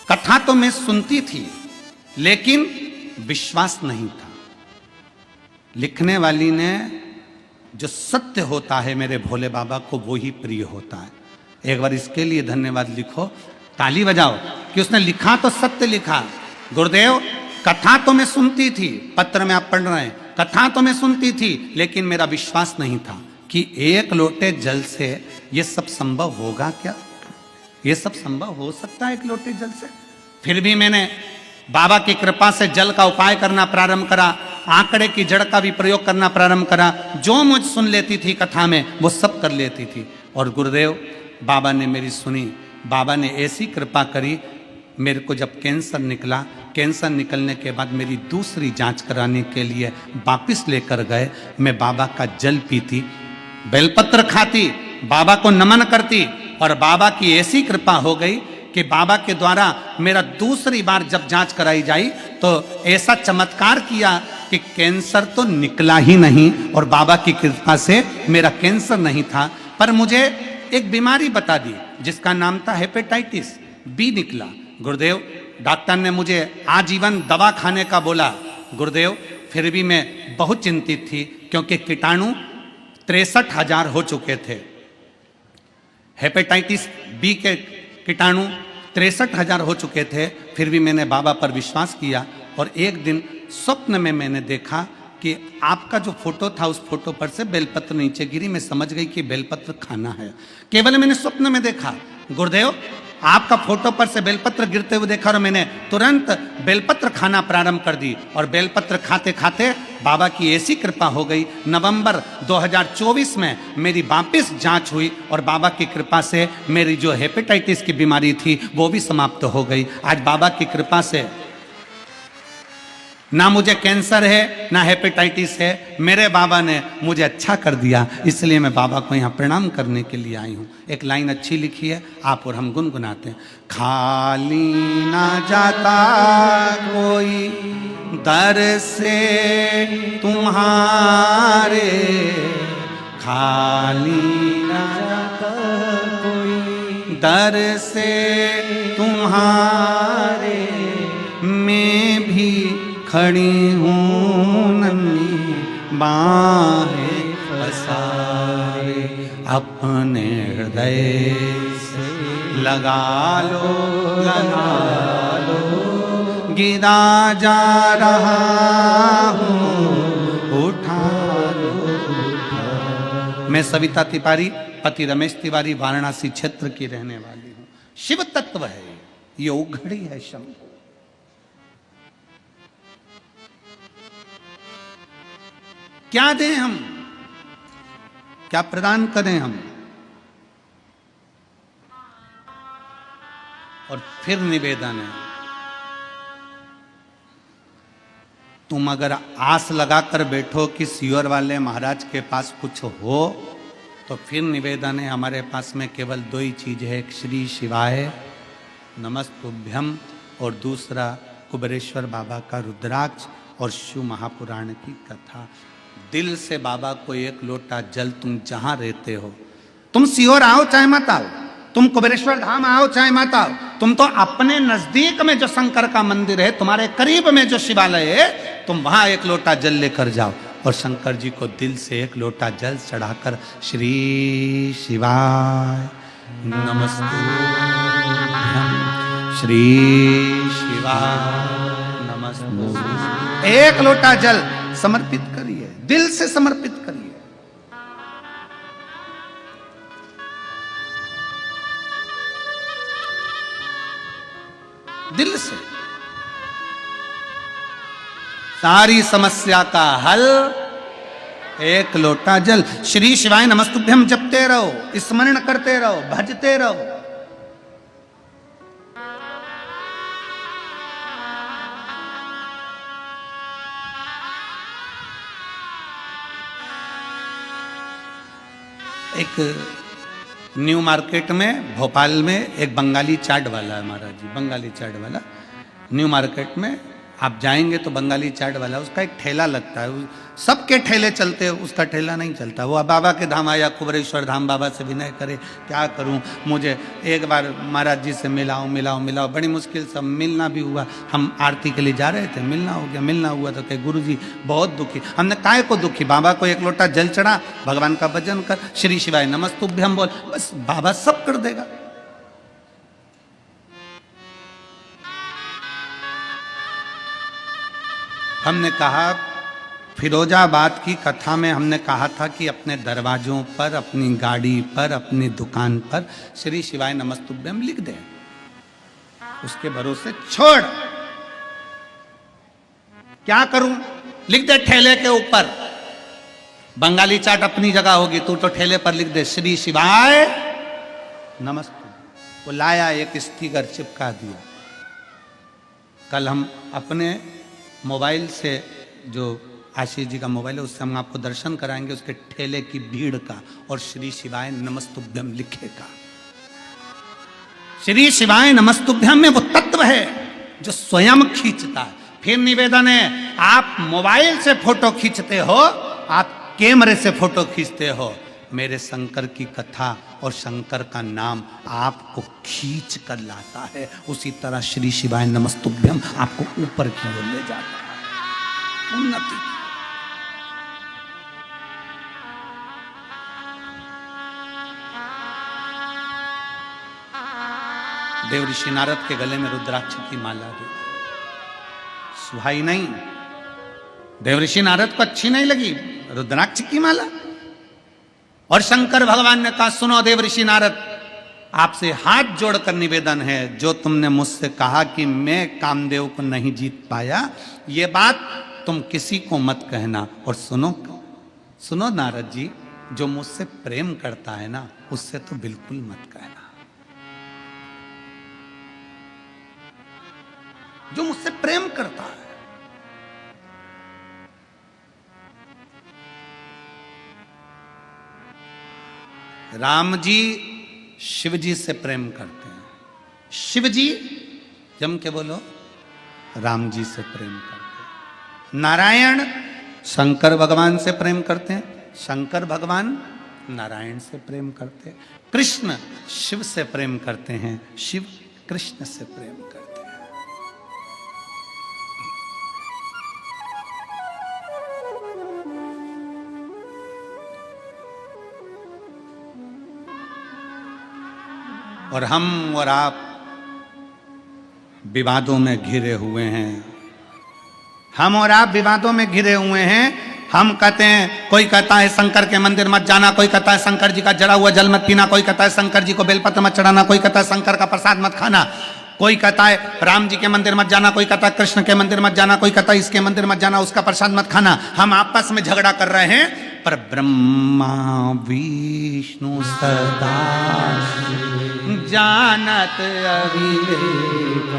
कथा तो मैं सुनती थी, लेकिन विश्वास नहीं था। लिखने वाली ने जो सत्य होता है मेरे भोले बाबा को वो ही प्रिय होता है। एक बार इसके लिए धन्यवाद लिखो, ताली बजाओ कि उसने लिखा तो सत्य लिखा। गुरुदेव कथा तो मैं सुनती थी, पत्र में आप पढ़ रहे हैं, कथा तो मैं सुनती थी, लेकिन मेरा विश्वास नहीं था कि एक लोटे जल से ये सब संभव होगा। क्या ये सब संभव हो सकता है एक लोटे जल से? फिर भी मैंने बाबा की कृपा से जल का उपाय करना प्रारंभ करा, आंकड़े की जड़ का भी प्रयोग करना प्रारंभ करा। जो मुझ सुन लेती थी कथा में वो सब कर लेती थी। और गुरुदेव बाबा ने मेरी सुनी। बाबा ने ऐसी कृपा करी, मेरे को जब कैंसर निकला, कैंसर निकलने के बाद मेरी दूसरी जांच कराने के लिए वापिस लेकर गए। मैं बाबा का जल पीती, बेलपत्र खाती, बाबा को नमन करती, और बाबा की ऐसी कृपा हो गई कि बाबा के द्वारा मेरा दूसरी बार जब जांच कराई जाई तो ऐसा चमत्कार किया कि कैंसर तो निकला ही नहीं, और बाबा की कृपा से मेरा कैंसर नहीं था, पर मुझे एक बीमारी बता दी जिसका नाम था हेपेटाइटिस बी निकला। गुरुदेव डॉक्टर ने मुझे आजीवन दवा खाने का बोला। गुरुदेव फिर भी मैं बहुत चिंतित थी, क्योंकि कीटाणु 63,000 हो चुके थे। हेपेटाइटिस बी के कीटाणु 63,000 हो चुके थे। फिर भी मैंने बाबा पर विश्वास किया, और एक दिन स्वप्न में मैंने देखा कि आपका जो फोटो था उस फोटो पर से बेलपत्र नीचे गिरी। मैं समझ गई कि बेलपत्र खाना है। केवल मैंने स्वप्न में देखा। गुरुदेव आपका फोटो पर से बेलपत्र गिरते हुए देखा, और मैंने तुरंत बेलपत्र खाना प्रारंभ कर दी। और बेलपत्र खाते खाते बाबा की ऐसी कृपा हो गई, नवंबर 2024 में मेरी वापस जांच हुई, और बाबा की कृपा से मेरी जो हेपेटाइटिस की बीमारी थी वो भी समाप्त हो गई। आज बाबा की कृपा से ना मुझे कैंसर है ना हेपेटाइटिस है। मेरे बाबा ने मुझे अच्छा कर दिया, इसलिए मैं बाबा को यहाँ प्रणाम करने के लिए आई हूँ। एक लाइन अच्छी लिखी है, आप और हम गुनगुनाते हैं। खाली ना जाता कोई दर से तुम्हारे, खाली ना जाता कोई दर से तुम्हारे, मैं भी खड़ी हूँ नन्ही बाहें पसारे, अपने हृदय से लगा लो, गिरा जा रहा हूँ, उठा लो, मैं सविता तिवारी, पति रमेश तिवारी, वाराणसी क्षेत्र की रहने वाली हूँ। शिव तत्व है ये, उघड़ी है शंभु। क्या दें हम, क्या प्रदान करें हम? और फिर निवेदन है, तुम अगर आस लगाकर बैठो कि सियोर वाले महाराज के पास कुछ हो, तो फिर निवेदन है, हमारे पास में केवल 2 ही चीज है, एक श्री शिवाय नमस्तुभ्यम, और दूसरा कुबेरेश्वर बाबा का रुद्राक्ष और शिव महापुराण की कथा। दिल से बाबा को एक लोटा जल, तुम जहां रहते हो, तुम सियोर आओ चाहे मत आओ, तुम कुबेरेश्वर धाम आओ चाहे मत आओ, तुम तो अपने नजदीक में जो शंकर का मंदिर है, तुम्हारे करीब में जो शिवालय है, तुम वहां एक लोटा जल लेकर जाओ और शंकर जी को दिल से एक लोटा जल चढ़ाकर श्री शिवाय नमस्तुभ्यं, श्री शिवाय नमस्तुभ्यं, एक लोटा जल समर्पित करिए, दिल से समर्पित करिए। दिल से सारी समस्या का हल एक लोटा जल। श्री शिवाय नमस्तुभ्यम जपते रहो, स्मरण करते रहो, भजते रहो। एक न्यू मार्केट में भोपाल में एक बंगाली चाट वाला है महाराज जी, बंगाली चाट वाला। न्यू मार्केट में आप जाएंगे तो बंगाली चाट वाला, उसका एक ठेला लगता है, सबके ठेले चलते हैं, उसका ठेला नहीं चलता। वो बाबा के धाम आया, कुबेरेश्वर धाम, बाबा से विनय करे क्या करूं, मुझे एक बार महाराज जी से मिलाओ, बड़ी मुश्किल से मिलना भी हुआ। हम आरती के लिए जा रहे थे, मिलना हो गया, मिलना हुआ तो कहे गुरु जी बहुत दुखी। हमने काय को दुखी, बाबा को एक लोटा जल चढ़ा, भगवान का भजन कर, श्री शिवाय नमस्तुभ्यम बोल, बस बाबा सब कर देगा। हमने कहा फिरोजाबाद की कथा में हमने कहा था कि अपने दरवाजों पर, अपनी गाड़ी पर, अपनी दुकान पर श्री शिवाय नमस्तुभ्यम लिख दे, उसके भरोसे छोड़। क्या करूं, लिख दे ठेले के ऊपर, बंगाली चाट अपनी जगह होगी, तू तो ठेले पर लिख दे श्री शिवाय नमस्तुभ्यम। वो लाया, एक स्टिकर चिपका दिया। कल हम अपने मोबाइल से, जो आशीष जी का मोबाइल है, उससे हम आपको दर्शन कराएंगे उसके ठेले की भीड़ का, और श्री शिवाय नमस्तुभ्यम लिखेगा। श्री शिवाय नमस्तुभ्यम में वो तत्व है जो स्वयं खींचता है। फिर निवेदन है, आप मोबाइल से फोटो खींचते हो, आप कैमरे से फोटो खींचते हो, मेरे शंकर की कथा और शंकर का नाम आपको खींच कर लाता है। उसी तरह श्री शिवाय नमस्तुभ्यम आपको ऊपर की ओर ले जाता है, उन्नति। देव ऋषि नारद के गले में रुद्राक्ष की माला दी, सुहाई नहीं, देव ऋषि नारद को अच्छी नहीं लगी रुद्राक्ष की माला। और शंकर भगवान ने कहा, सुनो देव ऋषि नारद, आपसे हाथ जोड़कर निवेदन है, जो तुमने मुझसे कहा कि मैं कामदेव को नहीं जीत पाया, ये बात तुम किसी को मत कहना। और सुनो नारद जी, जो मुझसे प्रेम करता है ना, उससे तो बिल्कुल मत कहना। जो मुझसे प्रेम करता है, राम जी शिव जी से प्रेम करते हैं, शिव जी जम के बोलो राम जी से प्रेम करते हैं। नारायण शंकर भगवान से प्रेम करते हैं, शंकर भगवान नारायण से प्रेम करते हैं। कृष्ण शिव से प्रेम करते हैं, शिव कृष्ण से प्रेम करते हैं। और हम और आप विवादों में घिरे हुए हैं, हम और आप विवादों में घिरे हुए हैं। हम कहते हैं, कोई कहता है शंकर के मंदिर मत जाना, कोई कहता है शंकर जी का जड़ा हुआ जल मत पीना, कोई कहता है शंकर जी को बेलपत्र मत चढ़ाना, कोई कहता है शंकर का प्रसाद मत खाना, कोई कहता है राम जी के मंदिर मत जाना, कोई कहता है कृष्ण के मंदिर मत जाना, कोई कहता है इसके मंदिर मत जाना, उसका प्रसाद मत खाना। हम आपस में झगड़ा कर रहे हैं, पर ब्रह्मा विष्णु सदा जानत अविवेक,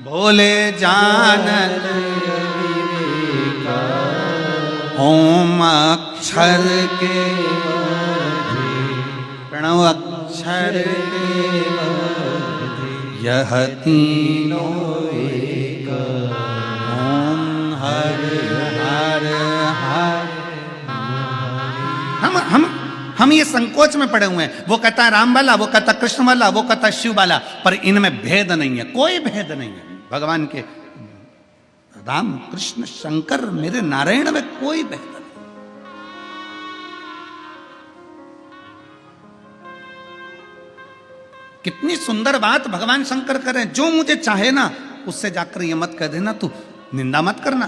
भोले जानत अविवेक, ओम अक्षर के प्रणव अक्षर के यह तीनों एक, ओम हर हर हर। हम ये संकोच में पड़े हुए हैं। वो कहता है राम वाला, वो कहता कृष्ण वाला, वो कहता शिव वाला, पर इनमें भेद नहीं है, कोई भेद नहीं है। भगवान के राम कृष्ण शंकर मेरे नारायण में कोई भेद नहीं। कितनी सुंदर बात भगवान शंकर करें, जो मुझे चाहे ना उससे जाकर ये मत कह देना तू निंदा मत करना।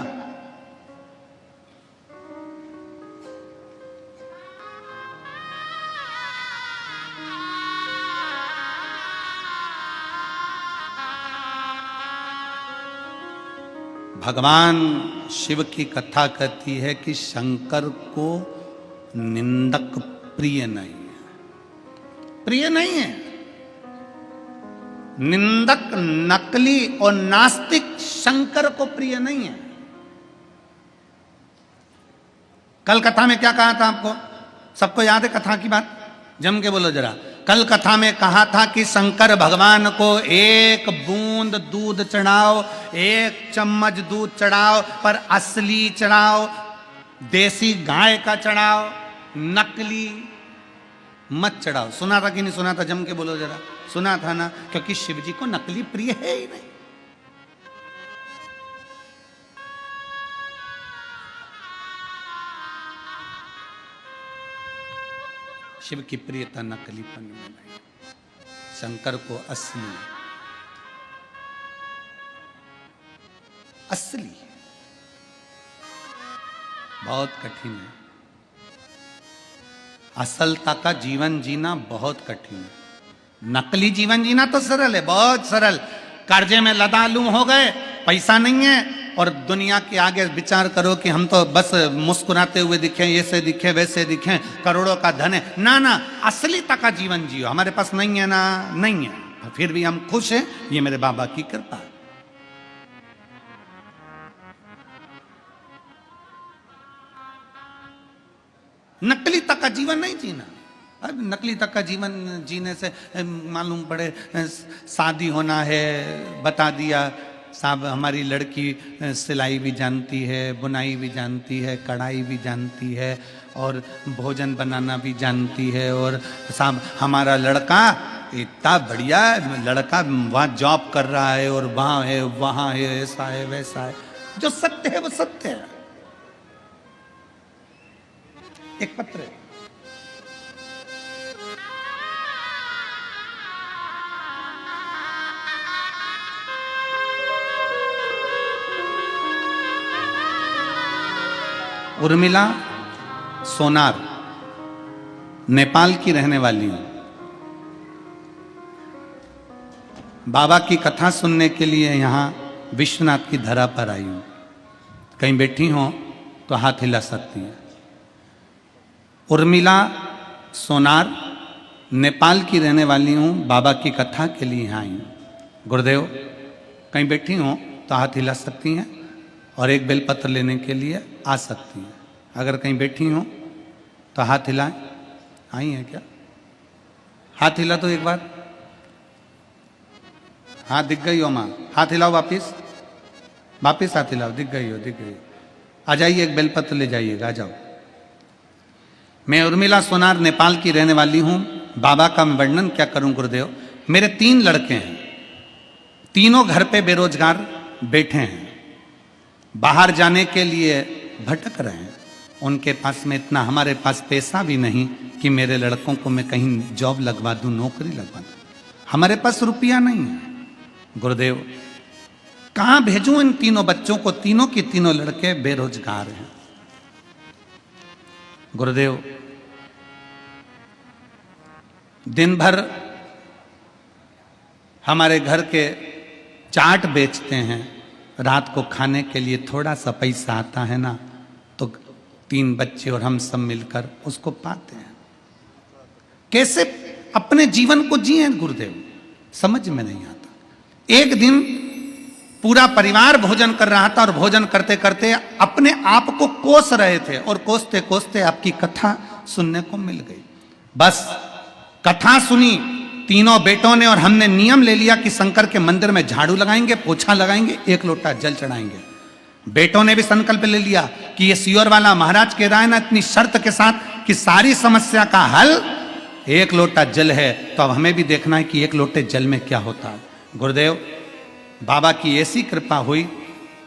भगवान शिव की कथा कहती है कि शंकर को निंदक प्रिय नहीं है, प्रिय नहीं है। निंदक, नकली और नास्तिक शंकर को प्रिय नहीं है। कल कथा में क्या कहा था आपको, सबको याद है कथा की बात? जम के बोलो जरा। कल कथा में कहा था कि शंकर भगवान को एक बूंद दूध चढ़ाओ, एक चम्मच दूध चढ़ाओ, पर असली चढ़ाओ, देसी गाय का चढ़ाओ, नकली मत चढ़ाओ। सुना था कि नहीं सुना था? जम के बोलो जरा। सुना था ना, क्योंकि शिव जी को नकली प्रिय है ही नहीं। शिव की प्रियता नकलीपन में नहीं, शंकर को असली असली बहुत कठिन है। असलता का जीवन जीना बहुत कठिन है। नकली जीवन जीना तो सरल है, बहुत सरल। कर्जे में लदालू हो गए, पैसा नहीं है, और दुनिया के आगे विचार करो कि हम तो बस मुस्कुराते हुए दिखे, ऐसे दिखे वैसे दिखे, करोड़ों का धन है। ना ना, असलीता का जीवन जियो। हमारे पास नहीं है ना, नहीं है, फिर भी हम खुश हैं, ये मेरे बाबा की कृपा है। नकली तक का जीवन नहीं जीना। अब नकली तक का जीवन जीने से मालूम पड़े शादी होना है, बता दिया साहब हमारी लड़की सिलाई भी जानती है, बुनाई भी जानती है, कढ़ाई भी जानती है, और भोजन बनाना भी जानती है, और साहब हमारा लड़का इतना बढ़िया लड़का वहाँ जॉब कर रहा है, और वहाँ है वहाँ है, ऐसा है वैसा है। जो सत्य है वो सत्य है। एक पत्र है, उर्मिला सोनार, नेपाल की रहने वाली हूं। बाबा की कथा सुनने के लिए यहां विश्वनाथ की धरा पर आई हूं। कहीं बैठी हो तो हाथ हिला सकती है। उर्मिला सोनार, नेपाल की रहने वाली हूं, बाबा की कथा के लिए यहाँ आई हूं। गुरुदेव कहीं बैठी हो तो हाथ हिला सकती हैं, और एक बेलपत्र लेने के लिए आ सकती हैं। अगर कहीं बैठी हो तो हाथ हिलाएं। आई हैं क्या? हाथ हिला तो एक बार। हाँ दिख गई हो माँ, हाथ हिलाओ वापिस, वापिस हाथ हिलाओ। दिख गई हो, दिख गई हो। आ जाइए, एक बेलपत्र ले जाइएगा, आ जाओ। मैं उर्मिला सोनार नेपाल की रहने वाली हूँ। बाबा का मैं वर्णन क्या करूँ गुरुदेव। मेरे 3 लड़के हैं, तीनों घर पे बेरोजगार बैठे हैं, बाहर जाने के लिए भटक रहे हैं। उनके पास में इतना, हमारे पास पैसा भी नहीं कि मेरे लड़कों को मैं कहीं जॉब लगवा दूं, नौकरी लगवा दूं। हमारे पास रुपया नहीं है। गुरुदेव कहाँ भेजूं इन तीनों बच्चों को? तीनों के तीनों लड़के बेरोजगार हैं। गुरुदेव दिन भर हमारे घर के चाट बेचते हैं, रात को खाने के लिए थोड़ा सा पैसा आता है ना, तो 3 बच्चे और हम सब मिलकर उसको पाते हैं। कैसे अपने जीवन को जिए गुरुदेव, समझ में नहीं आता। एक दिन पूरा परिवार भोजन कर रहा था, और भोजन करते करते अपने आप को कोस रहे थे, और कोसते कोसते आपकी कथा सुनने को मिल गई। बस कथा सुनी तीनों बेटों ने, और हमने नियम ले लिया कि शंकर के मंदिर में झाड़ू लगाएंगे, पोछा लगाएंगे, 1 लोटा जल चढ़ाएंगे। बेटों ने भी संकल्प ले लिया कि ये सियोर वाला महाराज कह रहा है ना, इतनी शर्त के साथ कि सारी समस्या का हल एक लोटा जल है, तो अब हमें भी देखना है कि एक लोटे जल में क्या होता है। गुरुदेव बाबा की ऐसी कृपा हुई,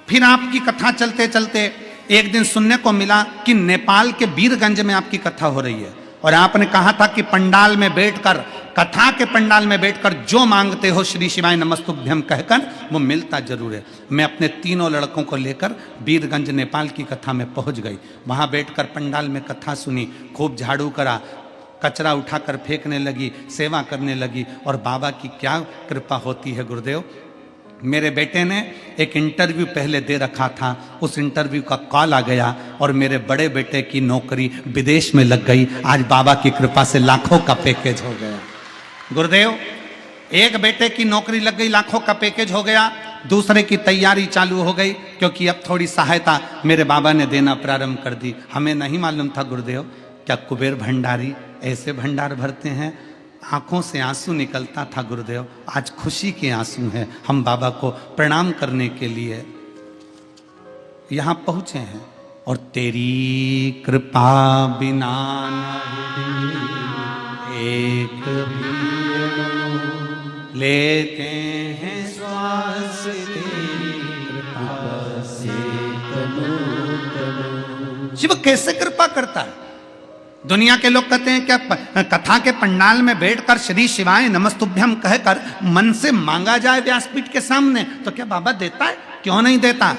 फिर आपकी कथा चलते चलते एक दिन सुनने को मिला कि नेपाल के वीरगंज में आपकी कथा हो रही है, और आपने कहा था कि पंडाल में बैठकर, कथा के पंडाल में बैठकर जो मांगते हो श्री शिवाय नमस्तुभ्यम कहकर वो मिलता जरूर है। मैं अपने तीनों लड़कों को लेकर वीरगंज नेपाल की कथा में पहुंच गई। वहां बैठकर पंडाल में कथा सुनी, खूब झाड़ू करा, कचरा उठाकर फेंकने लगी, सेवा करने लगी। और बाबा की क्या कृपा होती है गुरुदेव, मेरे बेटे ने एक इंटरव्यू पहले दे रखा था, उस इंटरव्यू का कॉल आ गया और मेरे बड़े बेटे की नौकरी विदेश में लग गई। आज बाबा की कृपा से लाखों का पैकेज हो गया। गुरुदेव एक बेटे की नौकरी लग गई, लाखों का पैकेज हो गया, दूसरे की तैयारी चालू हो गई, क्योंकि अब थोड़ी सहायता मेरे बाबा ने देना प्रारंभ कर दी। हमें नहीं मालूम था गुरुदेव, क्या कुबेर भंडारी ऐसे भंडार भरते हैं। आंखों से आंसू निकलता था गुरुदेव, आज खुशी के आंसू हैं। हम बाबा को प्रणाम करने के लिए यहां पहुंचे हैं, और तेरी कृपा बिना एक भी लेते हैं श्वास, तेरी कृपा से शिव कैसे कृपा करता है। दुनिया के लोग कहते हैं क्या कथा के पंडाल में बैठकर श्री शिवाय नमस्तुभ्यम कहकर मन से मांगा जाए व्यासपीठ के सामने, तो क्या बाबा देता है? क्यों नहीं देता?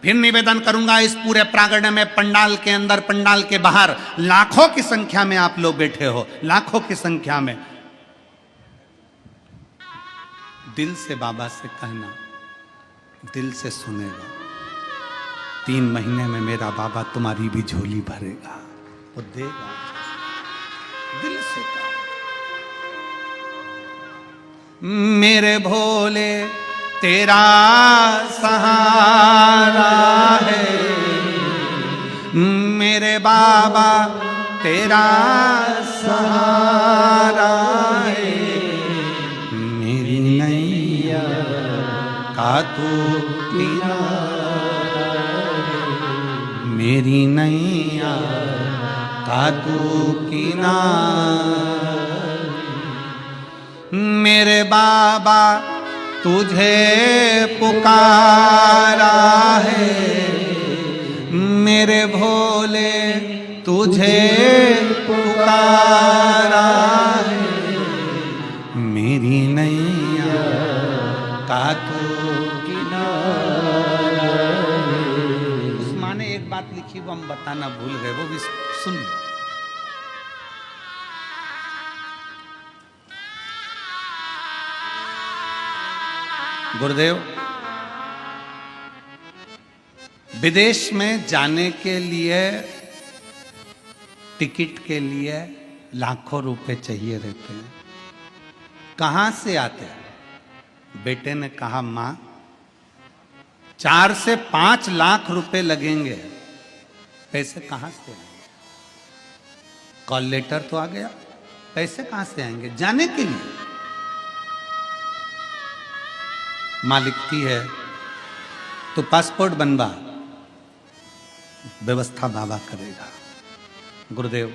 फिर निवेदन करूंगा, इस पूरे प्रांगण में, पंडाल के अंदर, पंडाल के बाहर लाखों की संख्या में आप लोग बैठे हो, लाखों की संख्या में। दिल से बाबा से कहना, दिल से सुनेगा। 3 महीने में मेरा बाबा तुम्हारी भी झोली भरेगा, वो देगा। दिल से कहा, मेरे भोले तेरा सहारा है, मेरे बाबा तेरा सहारा है, मेरी नैया का तू किनारा, मेरी नैया का तू किनारा। मेरे बाबा तुझे पुकारा है, मेरे भोले तुझे पुकारा है, मेरी नैया का तू किनारा है। उस माँ ने एक बात लिखी, वो हम बताना भूल गए, वो भी सुन लो। गुरुदेव विदेश में जाने के लिए, टिकट के लिए लाखों रुपए चाहिए रहते हैं। कहां से आते हैं? बेटे ने कहा, मां 4 से 5 लाख रुपए लगेंगे। पैसे कहां से आएंगे? कॉल लेटर तो आ गया, पैसे कहां से आएंगे जाने के लिए? मां लिखती है, तो पासपोर्ट बनवा, व्यवस्था बाबा करेगा। गुरुदेव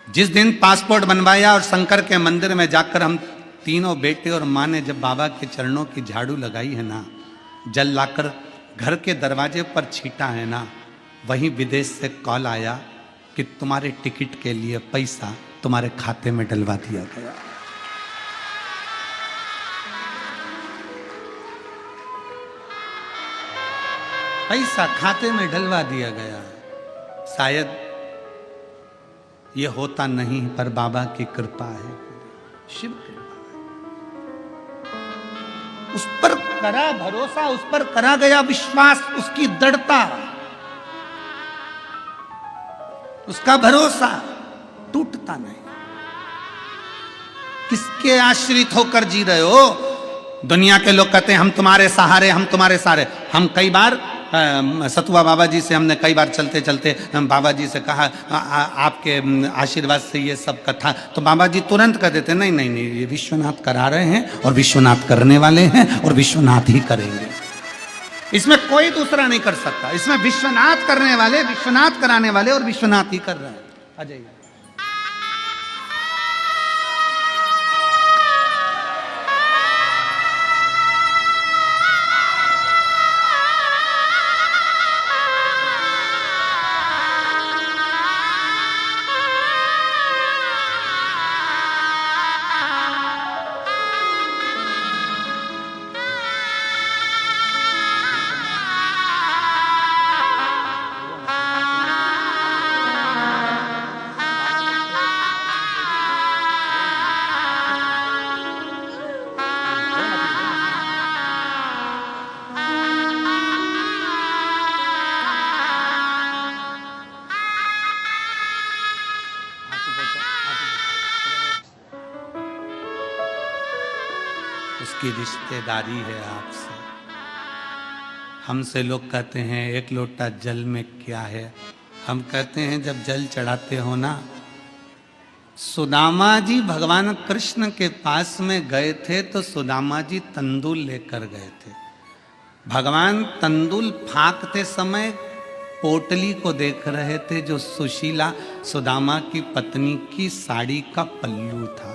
जिस दिन पासपोर्ट बनवाया और शंकर के मंदिर में जाकर हम तीनों बेटे और मां ने जब बाबा के चरणों की झाड़ू लगाई है ना, जल लाकर घर के दरवाजे पर छीटा है ना, वहीं विदेश से कॉल आया कि तुम्हारे टिकट के लिए पैसा तुम्हारे खाते में डलवा दिया गया। पैसा खाते में डलवा दिया गया। शायद ये होता नहीं, पर बाबा की कृपा है, शिव कृपा है। उस पर करा भरोसा, उस पर करा गया विश्वास, उसकी दृढ़ता, उसका भरोसा टूटता नहीं। किसके आश्रित होकर जी रहे हो? दुनिया के लोग कहते हैं हम तुम्हारे सहारे, हम तुम्हारे सहारे। हम कई बार सतुआ बाबा जी से हमने कई बार चलते चलते बाबा जी से कहा आपके आशीर्वाद से ये सब कथा, तो बाबा जी तुरंत कह देते नहीं नहीं नहीं, ये विश्वनाथ करा रहे हैं और विश्वनाथ करने वाले हैं और विश्वनाथ ही करेंगे। इसमें कोई दूसरा नहीं कर सकता। इसमें विश्वनाथ करने वाले, विश्वनाथ कराने वाले और विश्वनाथ ही कर रहे हैं। आ जाइए। उसकी रिश्तेदारी है आपसे। हमसे लोग कहते हैं एक लोटा जल में क्या है। हम कहते हैं जब जल चढ़ाते हो ना, सुदामा जी भगवान कृष्ण के पास में गए थे तो सुदामा जी तंदूल लेकर गए थे। भगवान तंदूल फाँकते समय पोटली को देख रहे थे जो सुशीला सुदामा की पत्नी की साड़ी का पल्लू था।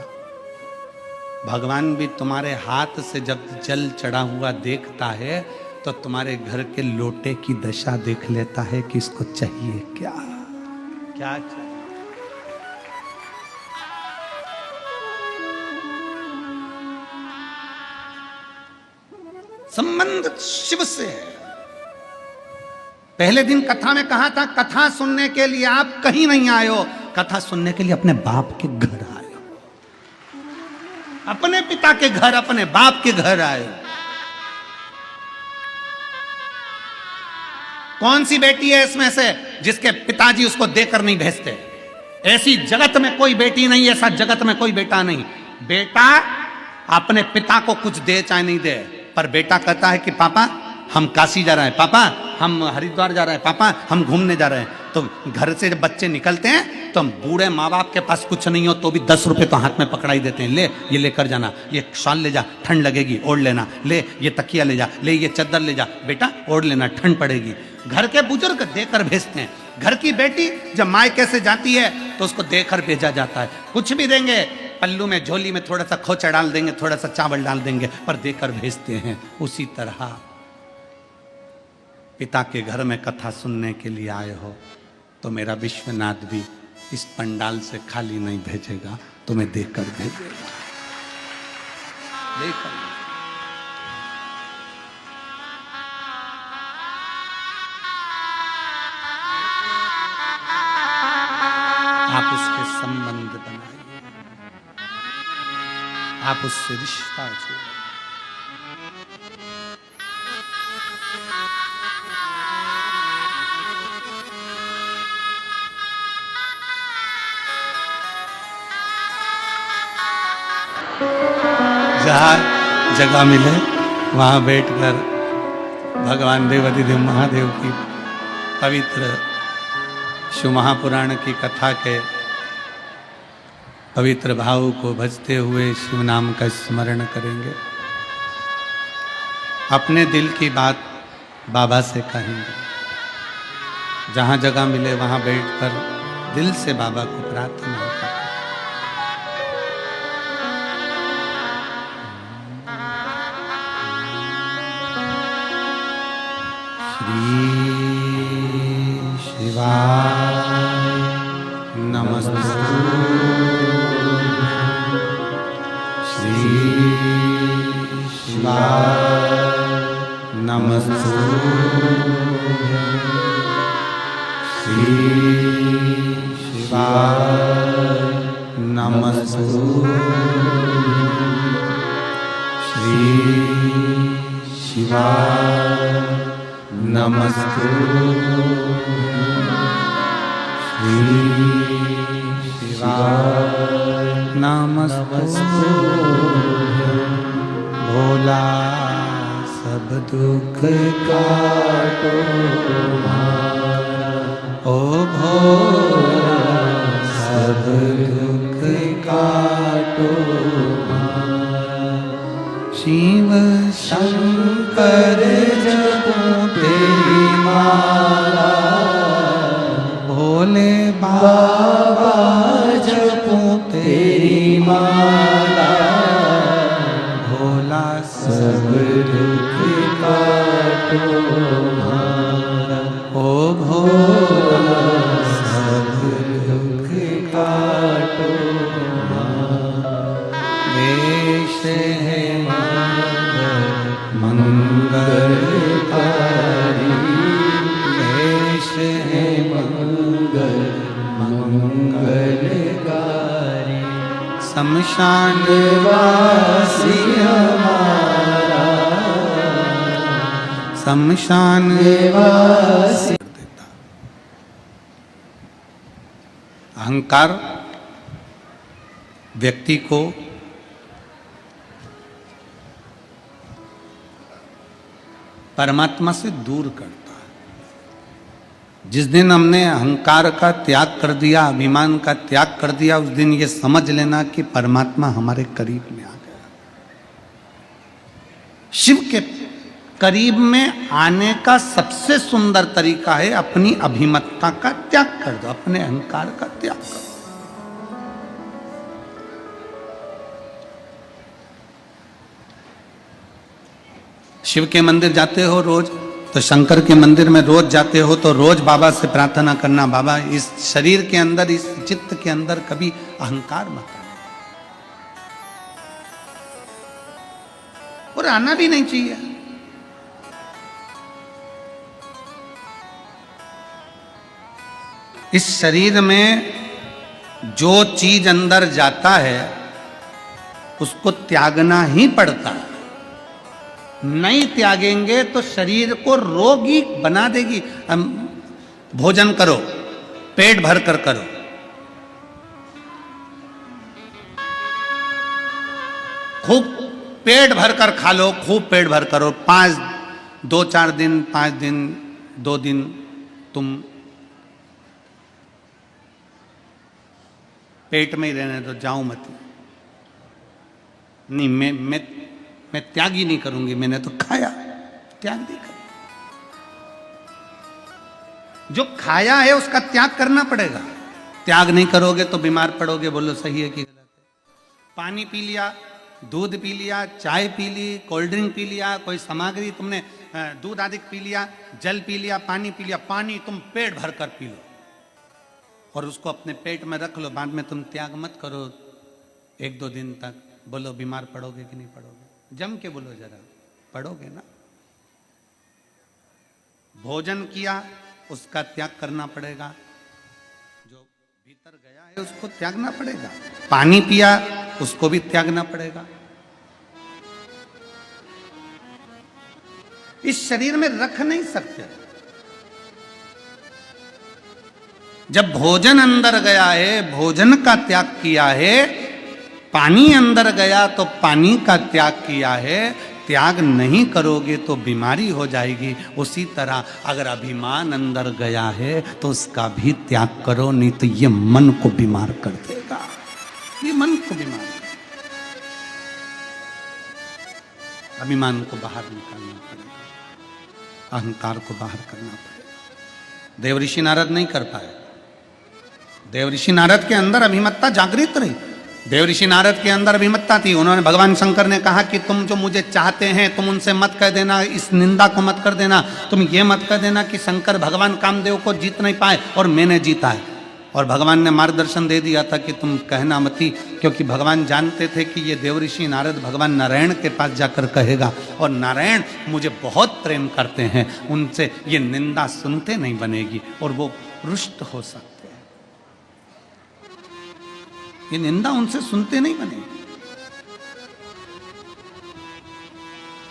भगवान भी तुम्हारे हाथ से जब जल चढ़ा हुआ देखता है तो तुम्हारे घर के लोटे की दशा देख लेता है कि इसको चाहिए क्या क्या चाहिए। संबंध शिव से है। पहले दिन कथा में कहा था, कथा सुनने के लिए आप कहीं नहीं आए हो, कथा सुनने के लिए अपने बाप के घर आए हो, अपने पिता के घर, अपने बाप के घर आए हो। कौन सी बेटी है इसमें से जिसके पिताजी उसको देकर नहीं भेजते? ऐसी जगत में कोई बेटी नहीं, ऐसा जगत में कोई बेटा नहीं। बेटा अपने पिता को कुछ दे चाहे नहीं दे, पर बेटा कहता है कि पापा हम काशी जा रहे हैं, पापा हम हरिद्वार जा रहे हैं, पापा हम घूमने जा रहे हैं। तो घर से जब बच्चे निकलते हैं तो हम बूढ़े माँ बाप के पास कुछ नहीं हो तो भी 10 रुपए तो हाथ में पकड़ाई देते हैं, ले ये लेकर जाना, ये शॉल ले जा ठंड लगेगी ओढ़ लेना, ले ये तकिया ले जा, ले ये चद्दर ले जा बेटा ओढ़ लेना ठंड पड़ेगी। घर के बुजुर्ग देकर भेजते हैं। घर की बेटी जब मायके से जाती है तो उसको देकर भेजा जाता है। कुछ भी देंगे, पल्लू में झोली में थोड़ा सा खोचा डाल देंगे, थोड़ा सा चावल डाल देंगे, पर देकर भेजते हैं। उसी तरह पिता के घर में कथा सुनने के लिए आए हो तो मेरा विश्वनाथ भी इस पंडाल से खाली नहीं भेजेगा, तुम्हें देकर भेजेगा। देकर आप उसके संबंध बनाइए, आप उससे रिश्ता जोड़िए। जहाँ जगह मिले वहाँ बैठकर भगवान देवाधिदेव महादेव की पवित्र शिव महापुराण की कथा के पवित्र भाव को भजते हुए शिव नाम का स्मरण करेंगे। अपने दिल की बात बाबा से कहेंगे। जहाँ जगह मिले वहाँ बैठकर दिल से बाबा को प्रार्थना करें। शिवाय नमस्तु, श्री शिवाय नमस्तु, श्री शिवाय नमस्तु, श्री शिवाय नमस्तु, श्री शिवाय नमस्तु। भोला सब दुख काटो ओ भोला सब दुख काटो। शिव शंकर जपो मंगल मंगलकारी। शमशान वासी हमारा, शमशान वासी। अहंकार व्यक्ति को परमात्मा से दूर करता है। जिस दिन हमने अहंकार का त्याग कर दिया, अभिमान का त्याग कर दिया, उस दिन ये समझ लेना कि परमात्मा हमारे करीब में आ गया। शिव के करीब में आने का सबसे सुंदर तरीका है अपनी अभिमतता का त्याग कर दो, अपने अहंकार का त्याग कर दो। शिव के मंदिर जाते हो रोज, तो शंकर के मंदिर में रोज जाते हो, तो रोज बाबा से प्रार्थना करना, बाबा इस शरीर के अंदर, इस चित्त के अंदर कभी अहंकार मत आना, और आना भी नहीं चाहिए। इस शरीर में जो चीज अंदर जाता है उसको त्यागना ही पड़ता है। नहीं त्यागेंगे तो शरीर को रोगी बना देगी। हम भोजन करो, पेट भर कर करो, खूब पेट भर कर खा लो, खूब पेट भर करो। 2-4 दिन, 5 दिन, 2 दिन तुम पेट में ही रहने दो, जाओ मत। नहीं, मैं त्याग ही नहीं करूंगी, मैंने तो खाया, त्याग नहीं कर। जो खाया है उसका त्याग करना पड़ेगा। त्याग नहीं करोगे तो बीमार पड़ोगे। बोलो सही है कि गलत है? पानी पी लिया, दूध पी लिया, चाय पी ली, कोल्ड ड्रिंक पी लिया, कोई सामग्री तुमने दूध आदि पी लिया, जल पी लिया, पानी पी लिया, पानी तुम पेट भर कर पी लो और उसको अपने पेट में रख लो। बाद में तुम त्याग मत करो 1-2 दिन तक। बोलो बीमार पड़ोगे कि नहीं पड़ोगे? जम के बोलो जरा, पड़ोगे ना। भोजन किया उसका त्याग करना पड़ेगा, जो भीतर गया है उसको त्यागना पड़ेगा। पानी पिया उसको भी त्यागना पड़ेगा। इस शरीर में रख नहीं सकते। जब भोजन अंदर गया है, भोजन का त्याग किया है, पानी अंदर गया तो पानी का त्याग किया है। त्याग नहीं करोगे तो बीमारी हो जाएगी। उसी तरह अगर अभिमान अंदर गया है तो उसका भी त्याग करो, नहीं तो ये मन को बीमार कर देगा। ये मन को बीमार, अभिमान को बाहर निकालना पड़ेगा, अहंकार को बाहर करना पड़ेगा। देवऋषि नारद नहीं कर पाए। देवऋषि नारद के अंदर अभिमत्ता जागृत रही। देवऋषि नारद के अंदर अभिमत्ता थी। उन्होंने, भगवान शंकर ने कहा कि तुम जो मुझे चाहते हैं तुम उनसे मत कह देना, इस निंदा को मत कर देना, तुम ये मत कह देना कि शंकर भगवान कामदेव को जीत नहीं पाए और मैंने जीता है। और भगवान ने मार्गदर्शन दे दिया था कि तुम कहना मती, क्योंकि भगवान जानते थे कि ये देवऋषि नारद भगवान नारायण के पास जाकर कहेगा और नारायण मुझे बहुत प्रेम करते हैं, उनसे ये निंदा सुनते नहीं बनेगी और वो रुष्ट हो सकते हैं। ये निंदा उनसे सुनते नहीं बनेगी।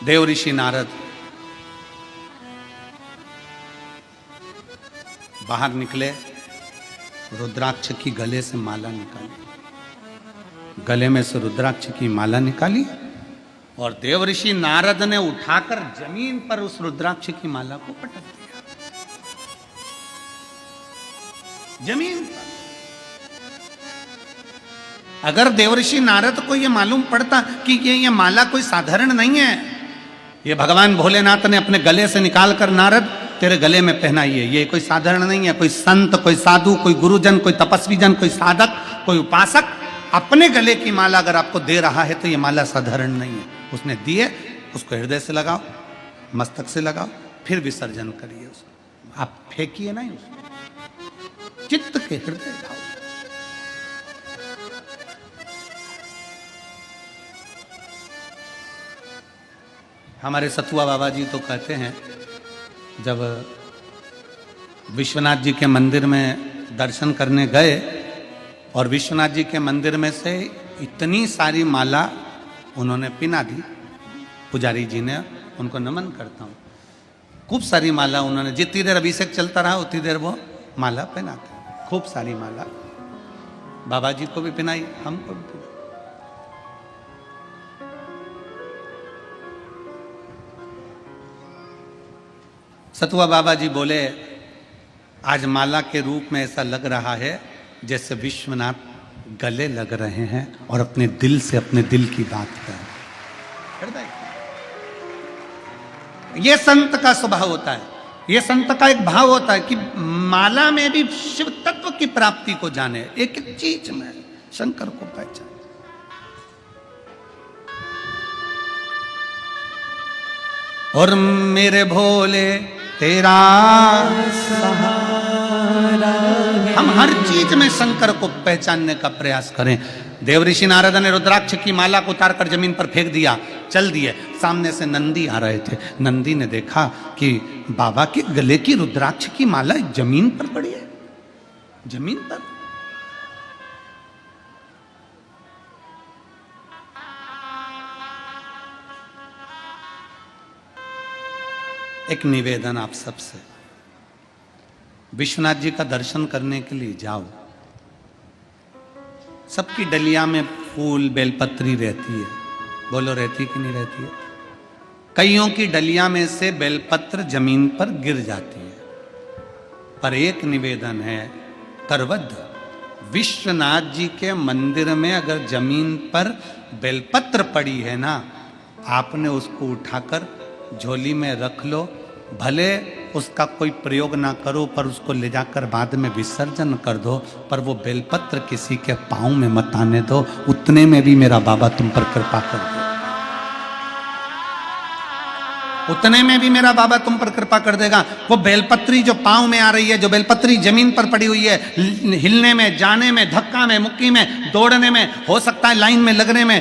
देवऋषि नारद बाहर निकले, रुद्राक्ष की गले से माला निकाली, गले में से रुद्राक्ष की माला निकाली और देवऋषि नारद ने उठाकर जमीन पर उस रुद्राक्ष की माला को पटक दिया। जमीन पर। अगर देवऋषि नारद को यह मालूम पड़ता कि ये माला कोई साधारण नहीं है, ये भगवान भोलेनाथ ने अपने गले से निकाल कर नारद तेरे गले में पहनाई है, ये कोई साधारण नहीं है, कोई संत, कोई साधु, कोई गुरुजन, कोई तपस्वी जन, कोई साधक, कोई उपासक अपने गले की माला अगर आपको दे रहा है तो ये माला साधारण नहीं है। उसने दिए, उसको हृदय से लगाओ, मस्तक से लगाओ, फिर विसर्जन करिए उसको। आप फेंकिए नहीं उसको, चित्त के हृदय लाओ। हमारे सतुआ बाबा जी तो कहते हैं, जब विश्वनाथ जी के मंदिर में दर्शन करने गए और विश्वनाथ जी के मंदिर में से इतनी सारी माला उन्होंने पिना दी। पुजारी जी ने, उनको नमन करता हूँ। खूब सारी माला उन्होंने, जितनी देर अभिषेक चलता रहा उतनी देर वो माला पहनाते, खूब सारी माला बाबा जी को भी पहनाई, हमको भी पहनाई। सतुआ बाबा जी बोले, आज माला के रूप में ऐसा लग रहा है जैसे विश्वनाथ गले लग रहे हैं और अपने दिल से अपने दिल की बात कर रहे हैं। ये संत का स्वभाव होता है, ये संत का एक भाव होता है कि माला में भी शिव तत्व की प्राप्ति को जाने, एक एक चीज में शंकर को पहचाने। और मेरे भोले तेरा सहारा, हम हर चीज में शंकर को पहचानने का प्रयास करें। देवऋषि नारद ने रुद्राक्ष की माला को उतारकर जमीन पर फेंक दिया, चल दिए। सामने से नंदी आ रहे थे, नंदी ने देखा कि बाबा के गले की रुद्राक्ष की माला जमीन पर पड़ी है, जमीन पर। एक निवेदन आप सबसे, विश्वनाथ जी का दर्शन करने के लिए जाओ, सबकी डलिया में फूल बेलपत्री रहती है, बोलो रहती कि नहीं रहती है? कईयों की डलिया में से बेलपत्र जमीन पर गिर जाती है, पर एक निवेदन है, करवद्ध विश्वनाथ जी के मंदिर में अगर जमीन पर बेलपत्र पड़ी है ना, आपने उसको उठाकर झोली में रख लो, भले उसका कोई प्रयोग ना करो, पर उसको ले जाकर बाद में विसर्जन कर दो, पर वो बेलपत्र किसी के पांव में मत आने दो, उतने में भी मेरा बाबा तुम पर कृपा कर दे, उतने में भी मेरा बाबा तुम पर कृपा कर देगा। वो बेलपत्री जो पांव में आ रही है, जो बेलपत्री जमीन पर पड़ी हुई है, हिलने में, जाने में, धक्का में, मुक्की में, दौड़ने में, हो सकता है लाइन में लगने में,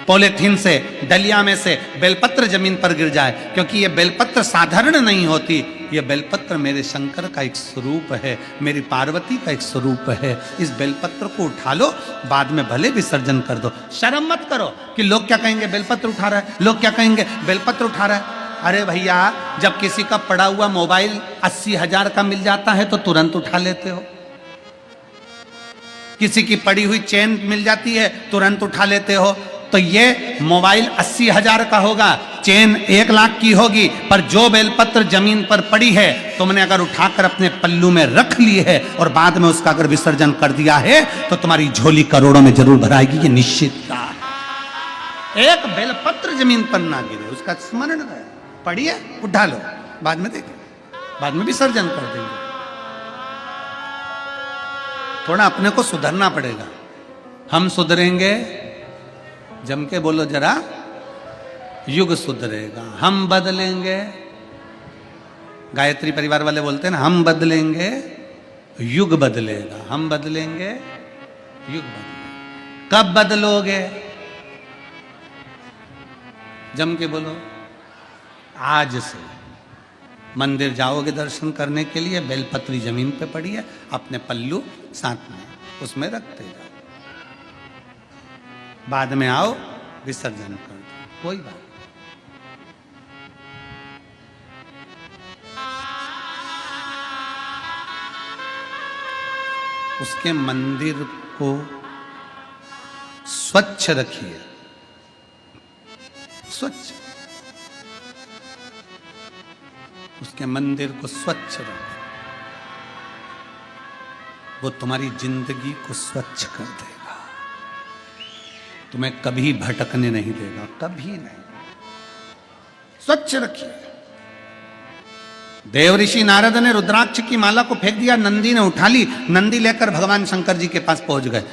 पॉलिथीन से, डलिया में से बेलपत्र जमीन पर गिर जाए, क्योंकि ये बेलपत्र साधारण नहीं होती, ये बेलपत्र मेरे शंकर का एक स्वरूप है, मेरी पार्वती का एक स्वरूप है। इस बेलपत्र को उठा लो, बाद में भले विसर्जन कर दो, शर्म मत करो कि लोग क्या कहेंगे बेलपत्र उठा रहा है, लोग क्या कहेंगे बेलपत्र उठा रहा है। अरे भैया, जब किसी का पड़ा हुआ मोबाइल 80,000 का मिल जाता है तो तुरंत उठा लेते हो, किसी की पड़ी हुई चेन मिल जाती है तुरंत उठा लेते हो। तो ये मोबाइल 80,000 का होगा, चेन 1 लाख की होगी, पर जो बेलपत्र जमीन पर पड़ी है तुमने अगर उठाकर अपने पल्लू में रख ली है और बाद में उसका अगर विसर्जन कर दिया है तो तुम्हारी झोली करोड़ों में जरूर भराएगी, ये निश्चित था। एक बेलपत्र जमीन पर ना गिरे, उसका स्मरण रहे, पड़ी है उठा लो, बाद में देखें, बाद में विसर्जन कर देंगे। थोड़ा अपने को सुधरना पड़ेगा, हम सुधरेंगे, जम के बोलो जरा, युग सुधरेगा, हम बदलेंगे। गायत्री परिवार वाले बोलते हैं ना, हम बदलेंगे युग बदलेगा, हम बदलेंगे युग बदलेगा। कब बदलोगे? जम के बोलो, आज से। मंदिर जाओगे दर्शन करने के लिए, बेलपत्री जमीन पे पड़ी है, अपने पल्लू साथ में उसमें रखते जाओ, बाद में आओ विसर्जन कर दो, कोई बात। उसके मंदिर को स्वच्छ रखिए, स्वच्छ, उसके मंदिर को स्वच्छ रखो, वो तुम्हारी जिंदगी को स्वच्छ कर देगा, तुम्हें कभी भटकने नहीं देगा, कभी नहीं। स्वच्छ रखिए। देवऋषि नारद ने रुद्राक्ष की माला को फेंक दिया, नंदी ने उठा ली, नंदी लेकर भगवान शंकर जी के पास पहुंच गए।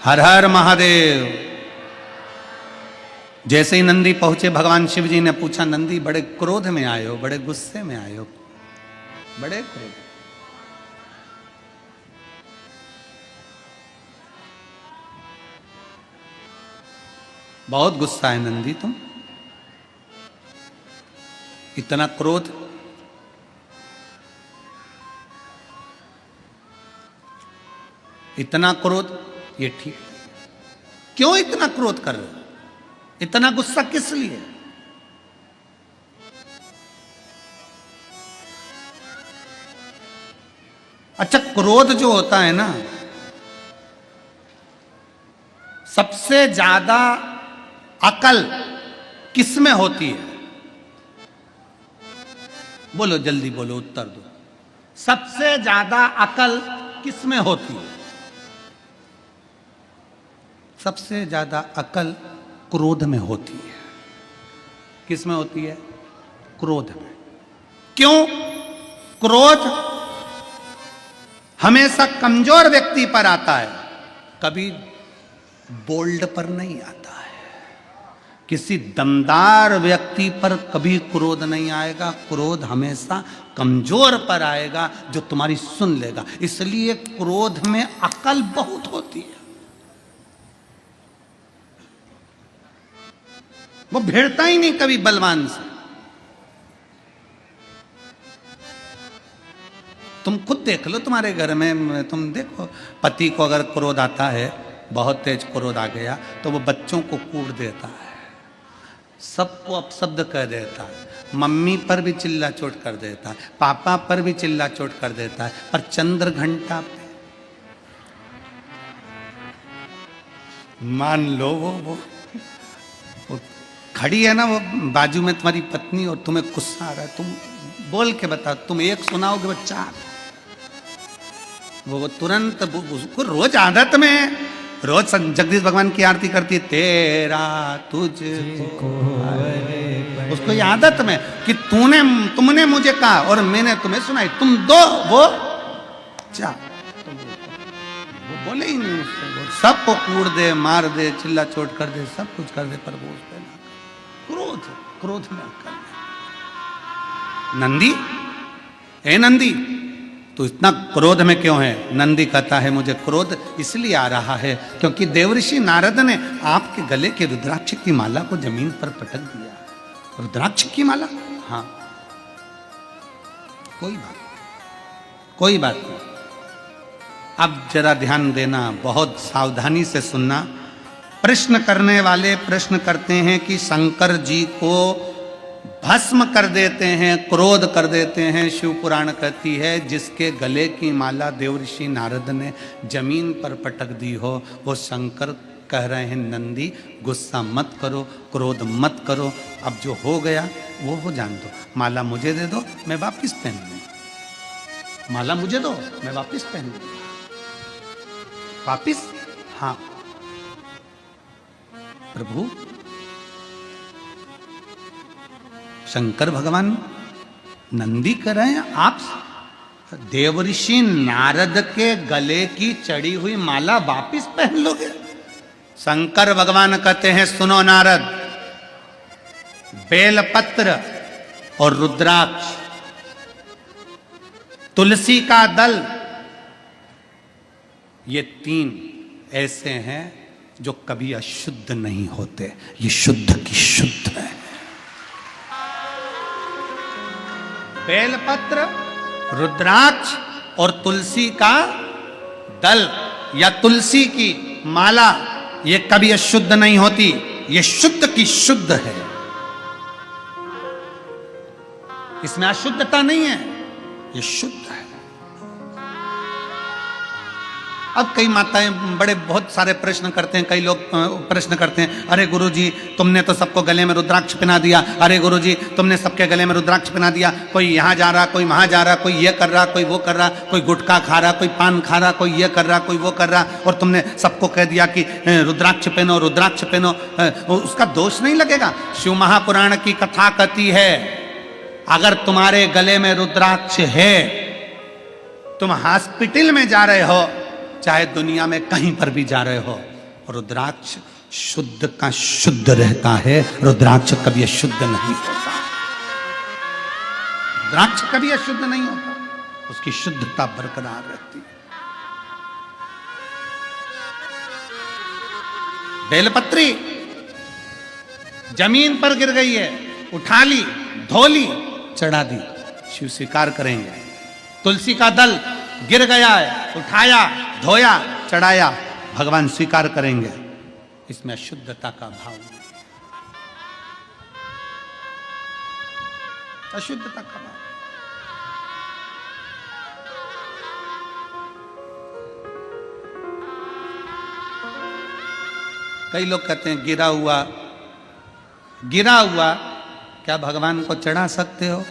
हर हर महादेव। जैसे ही नंदी पहुंचे, भगवान शिव जी ने पूछा, नंदी बड़े क्रोध में आए हो, बड़े गुस्से में आए हो, बड़े क्रोध। बहुत गुस्सा है नंदी, तुम इतना क्रोध। इतना क्रोध, ये ठीक। क्यों इतना क्रोध कर रहे हो? इतना गुस्सा किस लिए? अच्छा, क्रोध जो होता है ना, सबसे ज्यादा अकल किसमें होती है? बोलो जल्दी बोलो, उत्तर दो। सबसे ज्यादा अकल किसमें होती है? सबसे ज्यादा अकल क्रोध में होती है। किसमें होती है? क्रोध में। क्यों? क्रोध हमेशा कमजोर व्यक्ति पर आता है, कभी बोल्ड पर नहीं आता है। किसी दमदार व्यक्ति पर कभी क्रोध नहीं आएगा। क्रोध हमेशा कमजोर पर आएगा, जो तुम्हारी सुन लेगा। इसलिए क्रोध में अकल बहुत होती है। वो भिड़ता ही नहीं कभी बलवान से। तुम खुद देख लो, तुम्हारे घर में तुम देखो, पति को अगर क्रोध आता है, बहुत तेज क्रोध आ गया, तो वो बच्चों को कूट देता है, सबको अपशब्द कह देता है, मम्मी पर भी चिल्ला चोट कर देता है, पापा पर भी चिल्ला चोट कर देता है, पर चंद्र घंटा पे मान लो वो खड़ी है ना, वो बाजू में तुम्हारी पत्नी, और तुम्हें गुस्सा आ रहा है, तुम बोल के बताओ, तुम एक सुनाओगे वो चार। वो तुरंत उसको रोज आदत में, रोज जगदीश भगवान की आरती करती है, तेरा तुझको, उसको ये आदत में कि तुमने मुझे कहा और मैंने तुम्हें सुनाई, तुम दो वो चार। वो बोले ही नहीं उससे, वो सबको कूट दे, मार दे, चिल्ला चोट कर दे, सब कुछ कर दे, पर वो उस पर ना। क्रोध में अक्ल। नंदी, ए नंदी, तो इतना क्रोध में क्यों है? नंदी कहता है, मुझे क्रोध इसलिए आ रहा है क्योंकि देवऋषि नारद ने आपके गले के रुद्राक्ष की माला को जमीन पर पटक दिया। रुद्राक्ष की माला? हाँ, कोई बात नहीं। अब जरा ध्यान देना, बहुत सावधानी से सुनना। प्रश्न करने वाले प्रश्न करते हैं कि शंकर जी को भस्म कर देते हैं, क्रोध कर देते हैं। शिव पुराण कहती है, जिसके गले की माला देवऋषि नारद ने जमीन पर पटक दी हो, वो शंकर कह रहे हैं, नंदी गुस्सा मत करो, क्रोध मत करो, अब जो हो गया वो हो जान दो। माला मुझे दे दो, मैं वापिस पहन लूँ। माला मुझे दो, मैं वापिस पहन लूँ। वापिस? हाँ प्रभु। शंकर भगवान नंदी कह रहे हैं, आप देवऋषि नारद के गले की चढ़ी हुई माला वापिस पहन लोगे? शंकर भगवान कहते हैं, सुनो नारद, बेलपत्र और रुद्राक्ष, तुलसी का दल, ये तीन ऐसे हैं जो कभी अशुद्ध नहीं होते। ये शुद्ध की शुद्ध है। बेलपत्र, रुद्राक्ष और तुलसी का दल या तुलसी की माला, ये कभी अशुद्ध नहीं होती। ये शुद्ध की शुद्ध है, इसमें अशुद्धता नहीं है, ये शुद्ध है। अब कई माताएं बड़े बहुत सारे प्रश्न करते हैं, कई लोग प्रश्न करते हैं, अरे गुरुजी तुमने तो सबको गले में रुद्राक्ष पहना दिया, अरे गुरुजी तुमने सबके गले में रुद्राक्ष पहना दिया, कोई यहाँ जा रहा, कोई वहाँ जा रहा, कोई ये कर रहा, कोई वो कर रहा, कोई गुटखा खा रहा, कोई पान खा रहा, कोई ये कर रहा, कोई वो कर रहा, और तुमने सबको कह दिया कि रुद्राक्ष पहनो, रुद्राक्ष पहनो। उसका दोष नहीं लगेगा। शिव महापुराण की कथा कहती है, अगर तुम्हारे गले में रुद्राक्ष है, तुम हॉस्पिटल में जा रहे हो, चाहे दुनिया में कहीं पर भी जा रहे हो, रुद्राक्ष शुद्ध का शुद्ध रहता है। रुद्राक्ष कभी अशुद्ध नहीं होता। रुद्राक्ष कभी अशुद्ध नहीं होता, उसकी शुद्धता बरकरार रहती है। बेलपत्री जमीन पर गिर गई है, उठा ली, धो ली, चढ़ा दी, शिव स्वीकार करेंगे। तुलसी का दल गिर गया है, उठाया, धोया, चढ़ाया भगवान स्वीकार करेंगे। इसमें अशुद्धता का भाव नहीं, अशुद्धता का भाव। कई लोग कहते हैं गिरा हुआ क्या भगवान को चढ़ा सकते हो?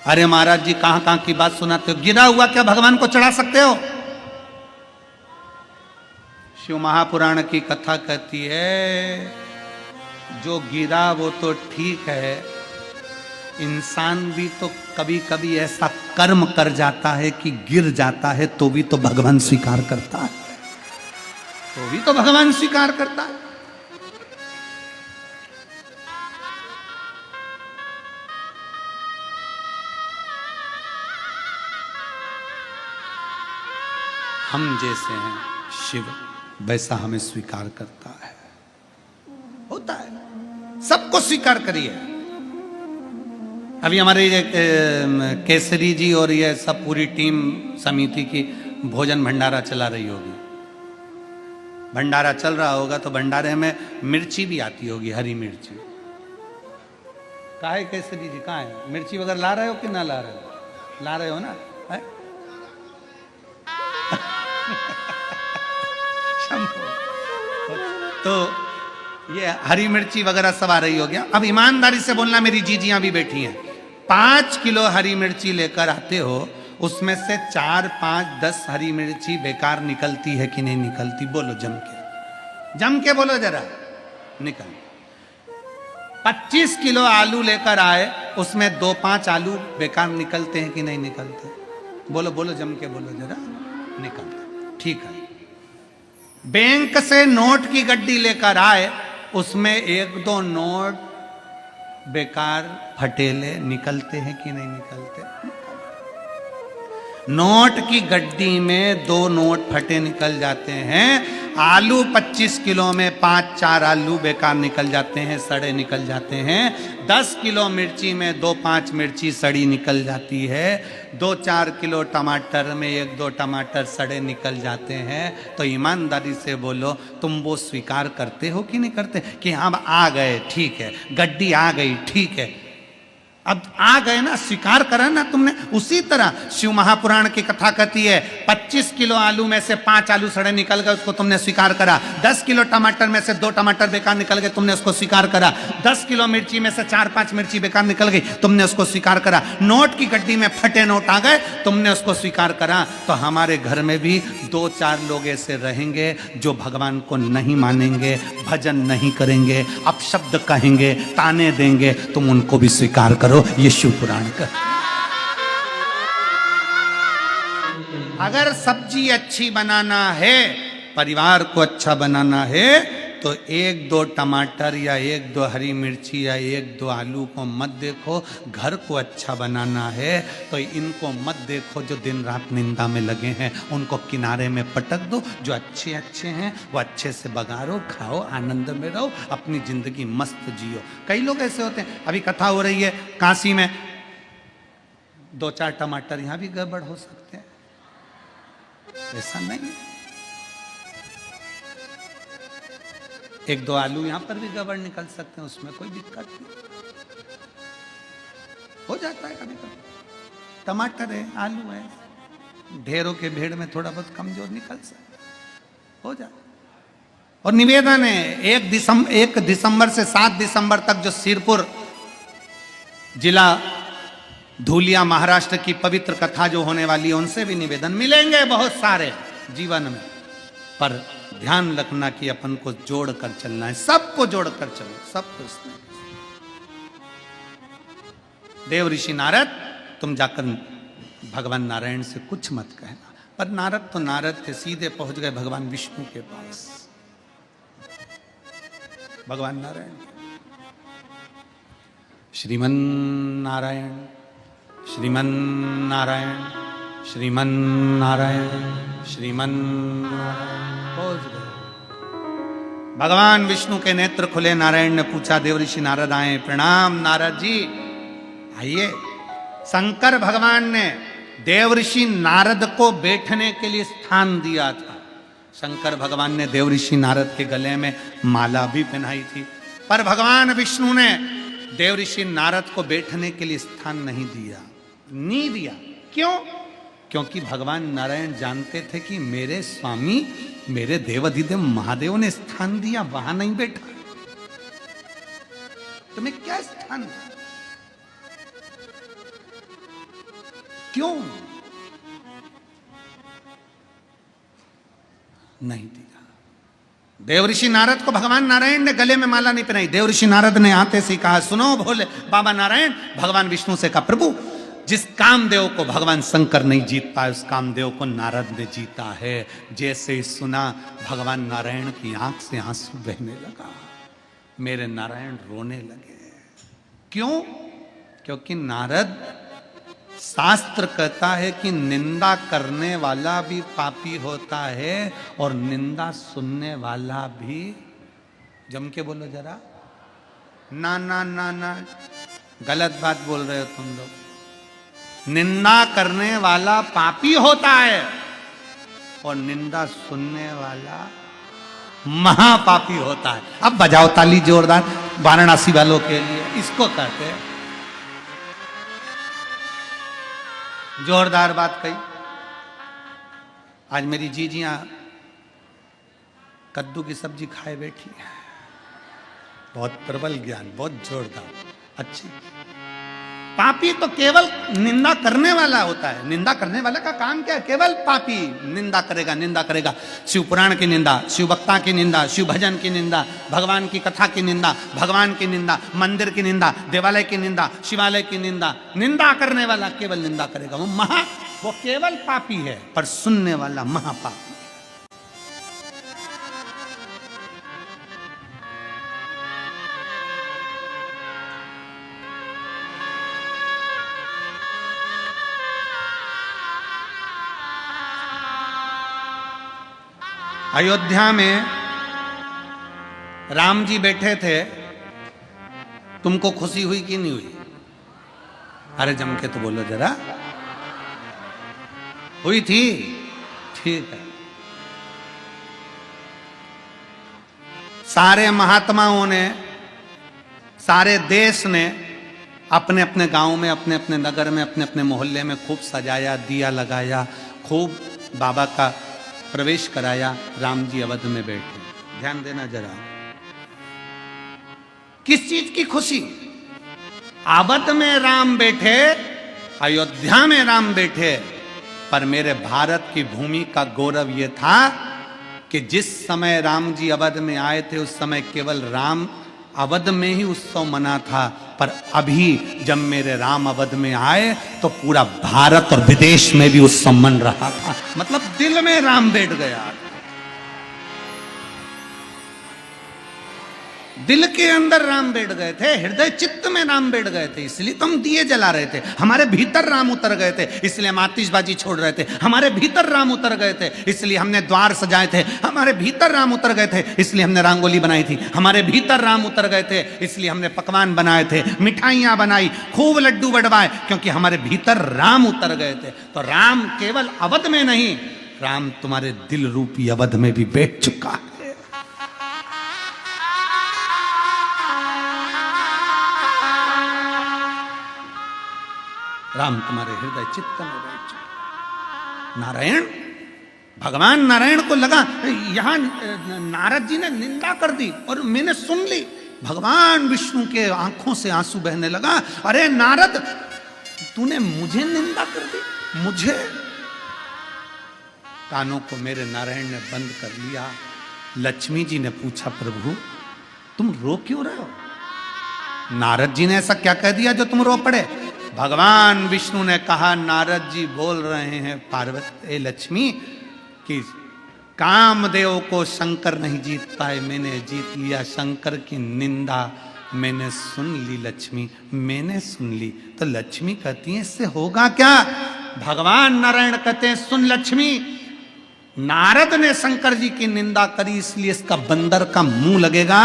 अरे महाराज जी कहां कहां की बात सुनाते हो, गिरा हुआ क्या भगवान को चढ़ा सकते हो? शिव महापुराण की कथा कहती है जो गिरा वो तो ठीक है, इंसान भी तो कभी कभी ऐसा कर्म कर जाता है कि गिर जाता है तो भी तो भगवान स्वीकार करता है, तो भी तो भगवान स्वीकार करता है। हम जैसे हैं शिव वैसा हमें स्वीकार करता है, होता है, सबको स्वीकार करिए। अभी हमारे केसरी जी और ये सब पूरी टीम समिति की भोजन भंडारा चला रही होगी, भंडारा चल रहा होगा तो भंडारे में मिर्ची भी आती होगी, हरी मिर्ची। कहाँ है केसरी जी, कहाँ है? मिर्ची वगैरह ला रहे हो कि ना ला रहे हो? ला रहे हो ना? है? तो ये हरी मिर्ची वगैरह सब आ रही हो गया। अब ईमानदारी से बोलना, मेरी जीजियां भी बैठी हैं, 5 किलो हरी मिर्ची लेकर आते हो, उसमें से 4, 5, 10 हरी मिर्ची बेकार निकलती है कि नहीं निकलती? बोलो जम के बोलो जरा, निकल। 25 किलो आलू लेकर आए, उसमें 2-5 आलू बेकार निकलते हैं कि नहीं निकलते? बोलो बोलो जम के बोलो जरा, निकलते, ठीक है। बैंक से नोट की गड्डी लेकर आए, उसमें 1-2 नोट बेकार फटेले निकलते हैं कि नहीं निकलते? नोट की गड्डी में 2 नोट फटे निकल जाते हैं। आलू 25 किलो में 5-4 आलू बेकार निकल जाते हैं, सड़े निकल जाते हैं। 10 किलो मिर्ची में 2-5 मिर्ची सड़ी निकल जाती है। 2-4 किलो टमाटर में 1-2 टमाटर सड़े निकल जाते हैं। तो ईमानदारी से बोलो, तुम वो स्वीकार करते हो कि नहीं करते कि हम आ गए, ठीक है, गड्डी आ गई, ठीक है, अब आ गए ना, स्वीकार करा ना तुमने। उसी तरह शिव महापुराण की कथा कहती है 25 किलो आलू में से 5 आलू सड़े निकल गए, उसको तुमने स्वीकार करा। 10 किलो टमाटर में से 2 टमाटर बेकार निकल गए, तुमने उसको स्वीकार करा। 10 किलो मिर्ची में से 4-5 मिर्ची बेकार निकल गई, तुमने उसको स्वीकार करा। नोट की गड्डी में फटे नोट आ गए, तुमने उसको स्वीकार करा। तो हमारे घर में भी 2-4 लोग ऐसे रहेंगे जो भगवान को नहीं मानेंगे, भजन नहीं करेंगे, अपशब्द कहेंगे, ताने देंगे, तुम उनको भी स्वीकार करो। ये शिव पुराण का। अगर सब्जी अच्छी बनाना है, परिवार को अच्छा बनाना है, तो 1-2 टमाटर या 1-2 हरी मिर्ची या 1-2 आलू को मत देखो। घर को अच्छा बनाना है तो इनको मत देखो जो दिन रात निंदा में लगे हैं, उनको किनारे में पटक दो। जो अच्छे अच्छे हैं वो अच्छे से बघारो, खाओ, आनंद में रहो, अपनी जिंदगी मस्त जियो। कई लोग ऐसे होते हैं, अभी कथा हो रही है काशी में, 2-4 टमाटर यहाँ भी गड़बड़ हो सकते हैं, ऐसा नहीं है। 1-2 आलू यहां पर भी गड़बड़ निकल सकते हैं, उसमें कोई दिक्कत नहीं, हो जाता है कभी कभी। टमाटर है, आलू है, ढेरों के भेड़ में थोड़ा बहुत कमजोर निकल सकता, हो जाता। और निवेदन है 1 दिसंबर से 7 दिसंबर तक जो सिरपुर जिला धूलिया महाराष्ट्र की पवित्र कथा जो होने वाली है, उनसे भी निवेदन मिलेंगे बहुत सारे जीवन में, पर ध्यान रखना कि अपन को जोड़ कर चलना है, सबको जोड़ कर चलो, सबको। देव ऋषि नारद, तुम जाकर भगवान नारायण से कुछ मत कहना। पर नारद तो नारद थे, सीधे पहुंच गए भगवान विष्णु के पास। भगवान नारायण, श्रीमन नारायण, श्रीमन नारायण, श्रीमन नारायण, श्रीमन नारायण। पहुंच गए। भगवान विष्णु के नेत्र खुले, नारायण ने पूछा, देव ऋषि नारद आए, प्रणाम नारद जी, आइए। शंकर भगवान ने देव ऋषि नारद को बैठने के लिए स्थान दिया था। शंकर भगवान ने देव ऋषि नारद के गले में माला भी पहनाई थी, पर भगवान विष्णु ने देव ऋषि नारद को बैठने के लिए स्थान नहीं दिया। क्यों? क्योंकि भगवान नारायण जानते थे कि मेरे स्वामी, मेरे देवाधिदेव महादेव ने स्थान दिया, वहां नहीं बैठा, तुम्हें क्या स्थान? क्यों नहीं दिया? देवऋषि नारद को भगवान नारायण ने गले में माला नहीं पहनाई। देवऋषि नारद ने आते से कहा, सुनो भोले बाबा नारायण। भगवान विष्णु से कहा, प्रभु जिस कामदेव को भगवान शंकर नहीं जीत पाए, उस कामदेव को नारद ने जीता है। जैसे ही सुना, भगवान नारायण की आंख से आंसू बहने लगा, मेरे नारायण रोने लगे। क्यों? क्योंकि नारद, शास्त्र कहता है कि निंदा करने वाला भी पापी होता है और निंदा सुनने वाला भी। जम के बोलो जरा, ना ना ना ना, गलत बात बोल रहे हो तुम लोग। निंदा करने वाला पापी होता है और निंदा सुनने वाला महापापी होता है। अब बजाओ ताली जोरदार वाराणसी वालों के लिए, इसको कहते हैं जोरदार बात कही। आज मेरी जीजियां कद्दू की सब्जी खाए बैठी है, बहुत प्रबल ज्ञान, बहुत जोरदार, अच्छी। पापी तो केवल निंदा करने वाला होता है। निंदा करने वाला का काम क्या है? केवल पापी निंदा करेगा, निंदा करेगा। शिव पुराण की निंदा, शिव वक्ता की निंदा, शिव भजन की निंदा, भगवान की कथा की निंदा, भगवान की निंदा, मंदिर की निंदा, देवालय की निंदा, शिवालय की निंदा। निंदा करने वाला केवल निंदा करेगा, वो केवल पापी है, पर सुनने वाला महापापी। अयोध्या में राम जी बैठे थे, तुमको खुशी हुई कि नहीं हुई? अरे जम के तो बोलो जरा, हुई थी? ठीक है। सारे महात्माओं ने, सारे देश ने अपने अपने गांव में, अपने अपने नगर में, अपने अपने मोहल्ले में खूब सजाया, दिया लगाया, खूब बाबा का प्रवेश कराया। राम जी अवध में बैठे। ध्यान देना जरा, किस चीज की खुशी? अवध में राम बैठे, अयोध्या में राम बैठे, पर मेरे भारत की भूमि का गौरव यह था कि जिस समय राम जी अवध में आए थे, उस समय केवल राम अवध में ही उत्सव मना था, पर अभी जब मेरे राम अवध में आए तो पूरा भारत और विदेश में भी उत्सव मन रहा था। मतलब दिल में राम बैठ गया, दिल के अंदर राम बैठ गए थे, हृदय चित्त में राम बैठ गए थे। इसलिए तो हम दिए जला रहे थे, हमारे भीतर राम उतर गए थे, इसलिए हम आतिशबाजी छोड़ रहे थे। हमारे भीतर राम उतर गए थे, इसलिए हमने द्वार सजाए थे। हमारे भीतर राम उतर गए थे, इसलिए हमने रंगोली बनाई थी। हमारे भीतर राम उतर गए थे, इसलिए हमने पकवान बनाए थे, मिठाइयां बनाई, खूब लड्डू बटवाए, क्योंकि हमारे भीतर राम उतर गए थे। तो राम केवल अवध में नहीं, राम तुम्हारे दिल रूपी अवध में भी बैठ चुका है। राम तुम्हारे हृदय चित्त में बैठ चुका। नारायण, भगवान नारायण को लगा यहां नारद जी ने निंदा कर दी और मैंने सुन ली। भगवान विष्णु के आंखों से आंसू बहने लगा। अरे नारद, तूने मुझे निंदा कर दी, मुझे? कानों को मेरे नारायण ने बंद कर लिया। लक्ष्मी जी ने पूछा, प्रभु तुम रो क्यों रहे हो? नारद जी ने ऐसा क्या कह दिया जो तुम रो पड़े? भगवान विष्णु ने कहा, नारद जी बोल रहे हैं पार्वती लक्ष्मी कि कामदेव को शंकर नहीं जीत पाए, मैंने जीत लिया। शंकर की निंदा मैंने सुन ली लक्ष्मी, मैंने सुन ली। तो लक्ष्मी कहती है इससे होगा क्या? भगवान नारायण कहते हैं, सुन लक्ष्मी, नारद ने शंकर जी की निंदा करी इसलिए इसका बंदर का मुंह लगेगा,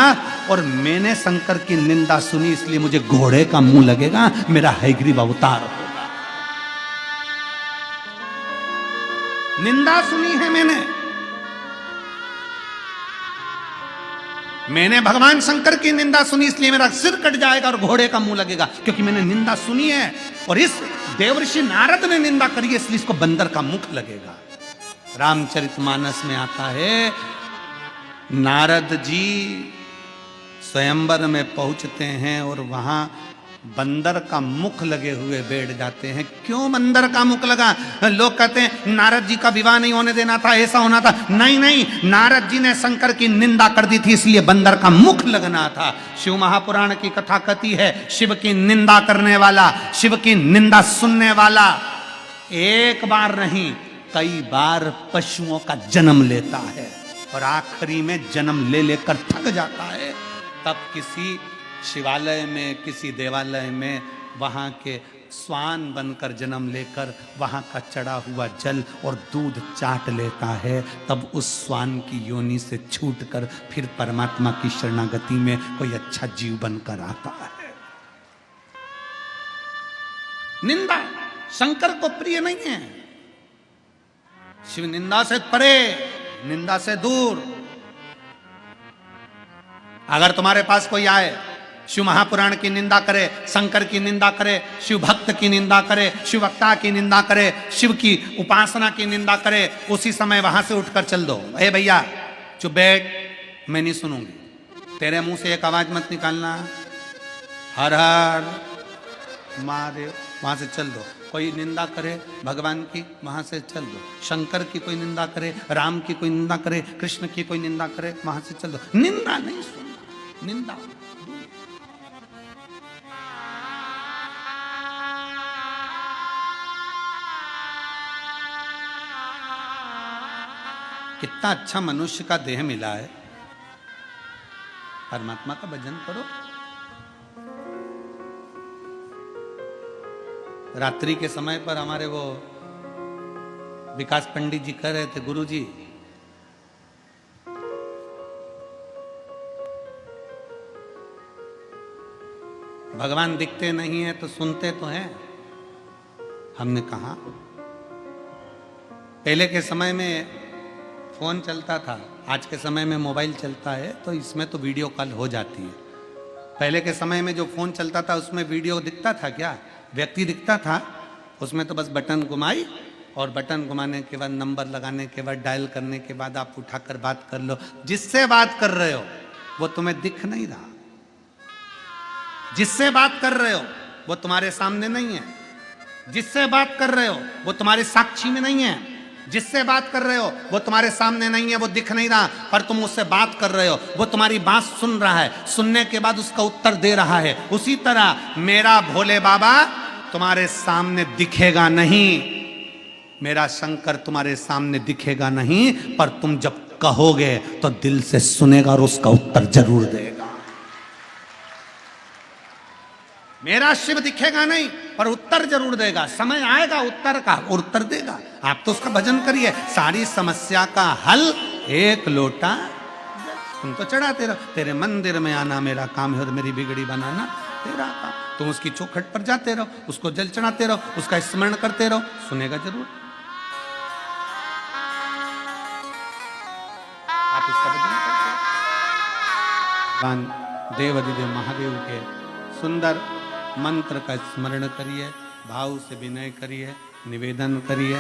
और मैंने शंकर की निंदा सुनी इसलिए मुझे घोड़े का मुंह लगेगा, मेरा हयग्रीव अवतार होगा। निंदा सुनी है मैंने, मैंने भगवान शंकर की निंदा सुनी इसलिए मेरा सिर कट जाएगा और घोड़े का मुंह लगेगा, क्योंकि मैंने निंदा सुनी है। और इस देवर्षि नारद ने निंदा करी है इसलिए इसको बंदर का मुख लगेगा। रामचरितमानस में आता है, नारद जी स्वयंवर में पहुंचते हैं और वहां बंदर का मुख लगे हुए बैठ जाते हैं। क्यों बंदर का मुख लगा? लोग कहते हैं नारद जी का विवाह नहीं होने देना था, ऐसा होना था। नहीं नहीं, नारद जी ने शंकर की निंदा कर दी थी इसलिए बंदर का मुख लगना था। शिव महापुराण की कथा कहती है, शिव की निंदा करने वाला, शिव की निंदा सुनने वाला एक बार नहीं कई बार पशुओं का जन्म लेता है और आखिरी में जन्म ले लेकर थक जाता है। तब किसी शिवालय में, किसी देवालय में वहाँ के स्वान बनकर जन्म लेकर वहाँ का चढ़ा हुआ जल और दूध चाट लेता है। तब उस स्वान की योनि से छूटकर फिर परमात्मा की शरणागति में कोई अच्छा जीव बनकर आता है। निंदा शंकर को प्रिय नहीं है। शिव निंदा से परे, निंदा से दूर। अगर तुम्हारे पास कोई आए, शिव महापुराण की निंदा करे, शंकर की निंदा करे, शिव भक्त की निंदा करे, शिव भक्ता की निंदा करे, शिव की उपासना की निंदा करे, उसी समय वहां से उठकर चल दो। ए भैया चुप बैठ, मैं नहीं सुनूंगी। तेरे मुंह से एक आवाज मत निकालना, हर हर महादेव। वहां से चल दो। कोई निंदा करे भगवान की, वहां से चल दो। शंकर की कोई निंदा करे, राम की कोई निंदा करे, कृष्ण की कोई निंदा करे, वहां से चल दो। निंदा नहीं सुनना, निंदा। कितना अच्छा मनुष्य का देह मिला है। परमात्मा का भजन करो। रात्रि के समय पर हमारे वो विकास पंडित जी कह रहे थे, गुरु जी भगवान दिखते नहीं है तो सुनते तो हैं। हमने कहा पहले के समय में फोन चलता था, आज के समय में मोबाइल चलता है, तो इसमें तो वीडियो कॉल हो जाती है। पहले के समय में जो फोन चलता था उसमें वीडियो दिखता था क्या? व्यक्ति दिखता था, उसमें तो बस बटन घुमाई और बटन घुमाने के बाद नंबर लगाने के बाद डायल करने के बाद आप उठाकर बात कर लो। जिससे बात कर रहे हो वो तुम्हें दिख नहीं रहा, जिससे बात कर रहे हो वो तुम्हारे सामने नहीं है, जिससे बात कर रहे हो वो तुम्हारे साक्षी में नहीं है, जिससे बात कर रहे हो वो तुम्हारे सामने नहीं है, वो दिख नहीं रहा, पर तुम उससे बात कर रहे हो, वो तुम्हारी बात सुन रहा है, सुनने के बाद उसका उत्तर दे रहा है। उसी तरह मेरा भोले बाबा तुम्हारे सामने दिखेगा नहीं, मेरा शंकर तुम्हारे सामने दिखेगा नहीं, पर तुम जब कहोगे तो दिल से सुनेगा और उसका उत्तर जरूर देगा। मेरा शिव दिखेगा नहीं पर उत्तर जरूर देगा। समय आएगा उत्तर का और उत्तर देगा। आप तो उसका भजन करिए। सारी समस्या का हल एक लोटा तुम तो चढ़ाते रहो। तेरे मंदिर में आना मेरा काम है और मेरी बिगड़ी बनाना तेरा काम। तुम उसकी चौखट पर जाते रहो, उसको जल चढ़ाते रहो, उसका स्मरण करते रहो, सुनेगा जरूर। आप उसका भजन करते रहो। देवाधिदेव महादेव के सुंदर मंत्र का स्मरण करिए, भाव से विनय करिए, निवेदन करिए।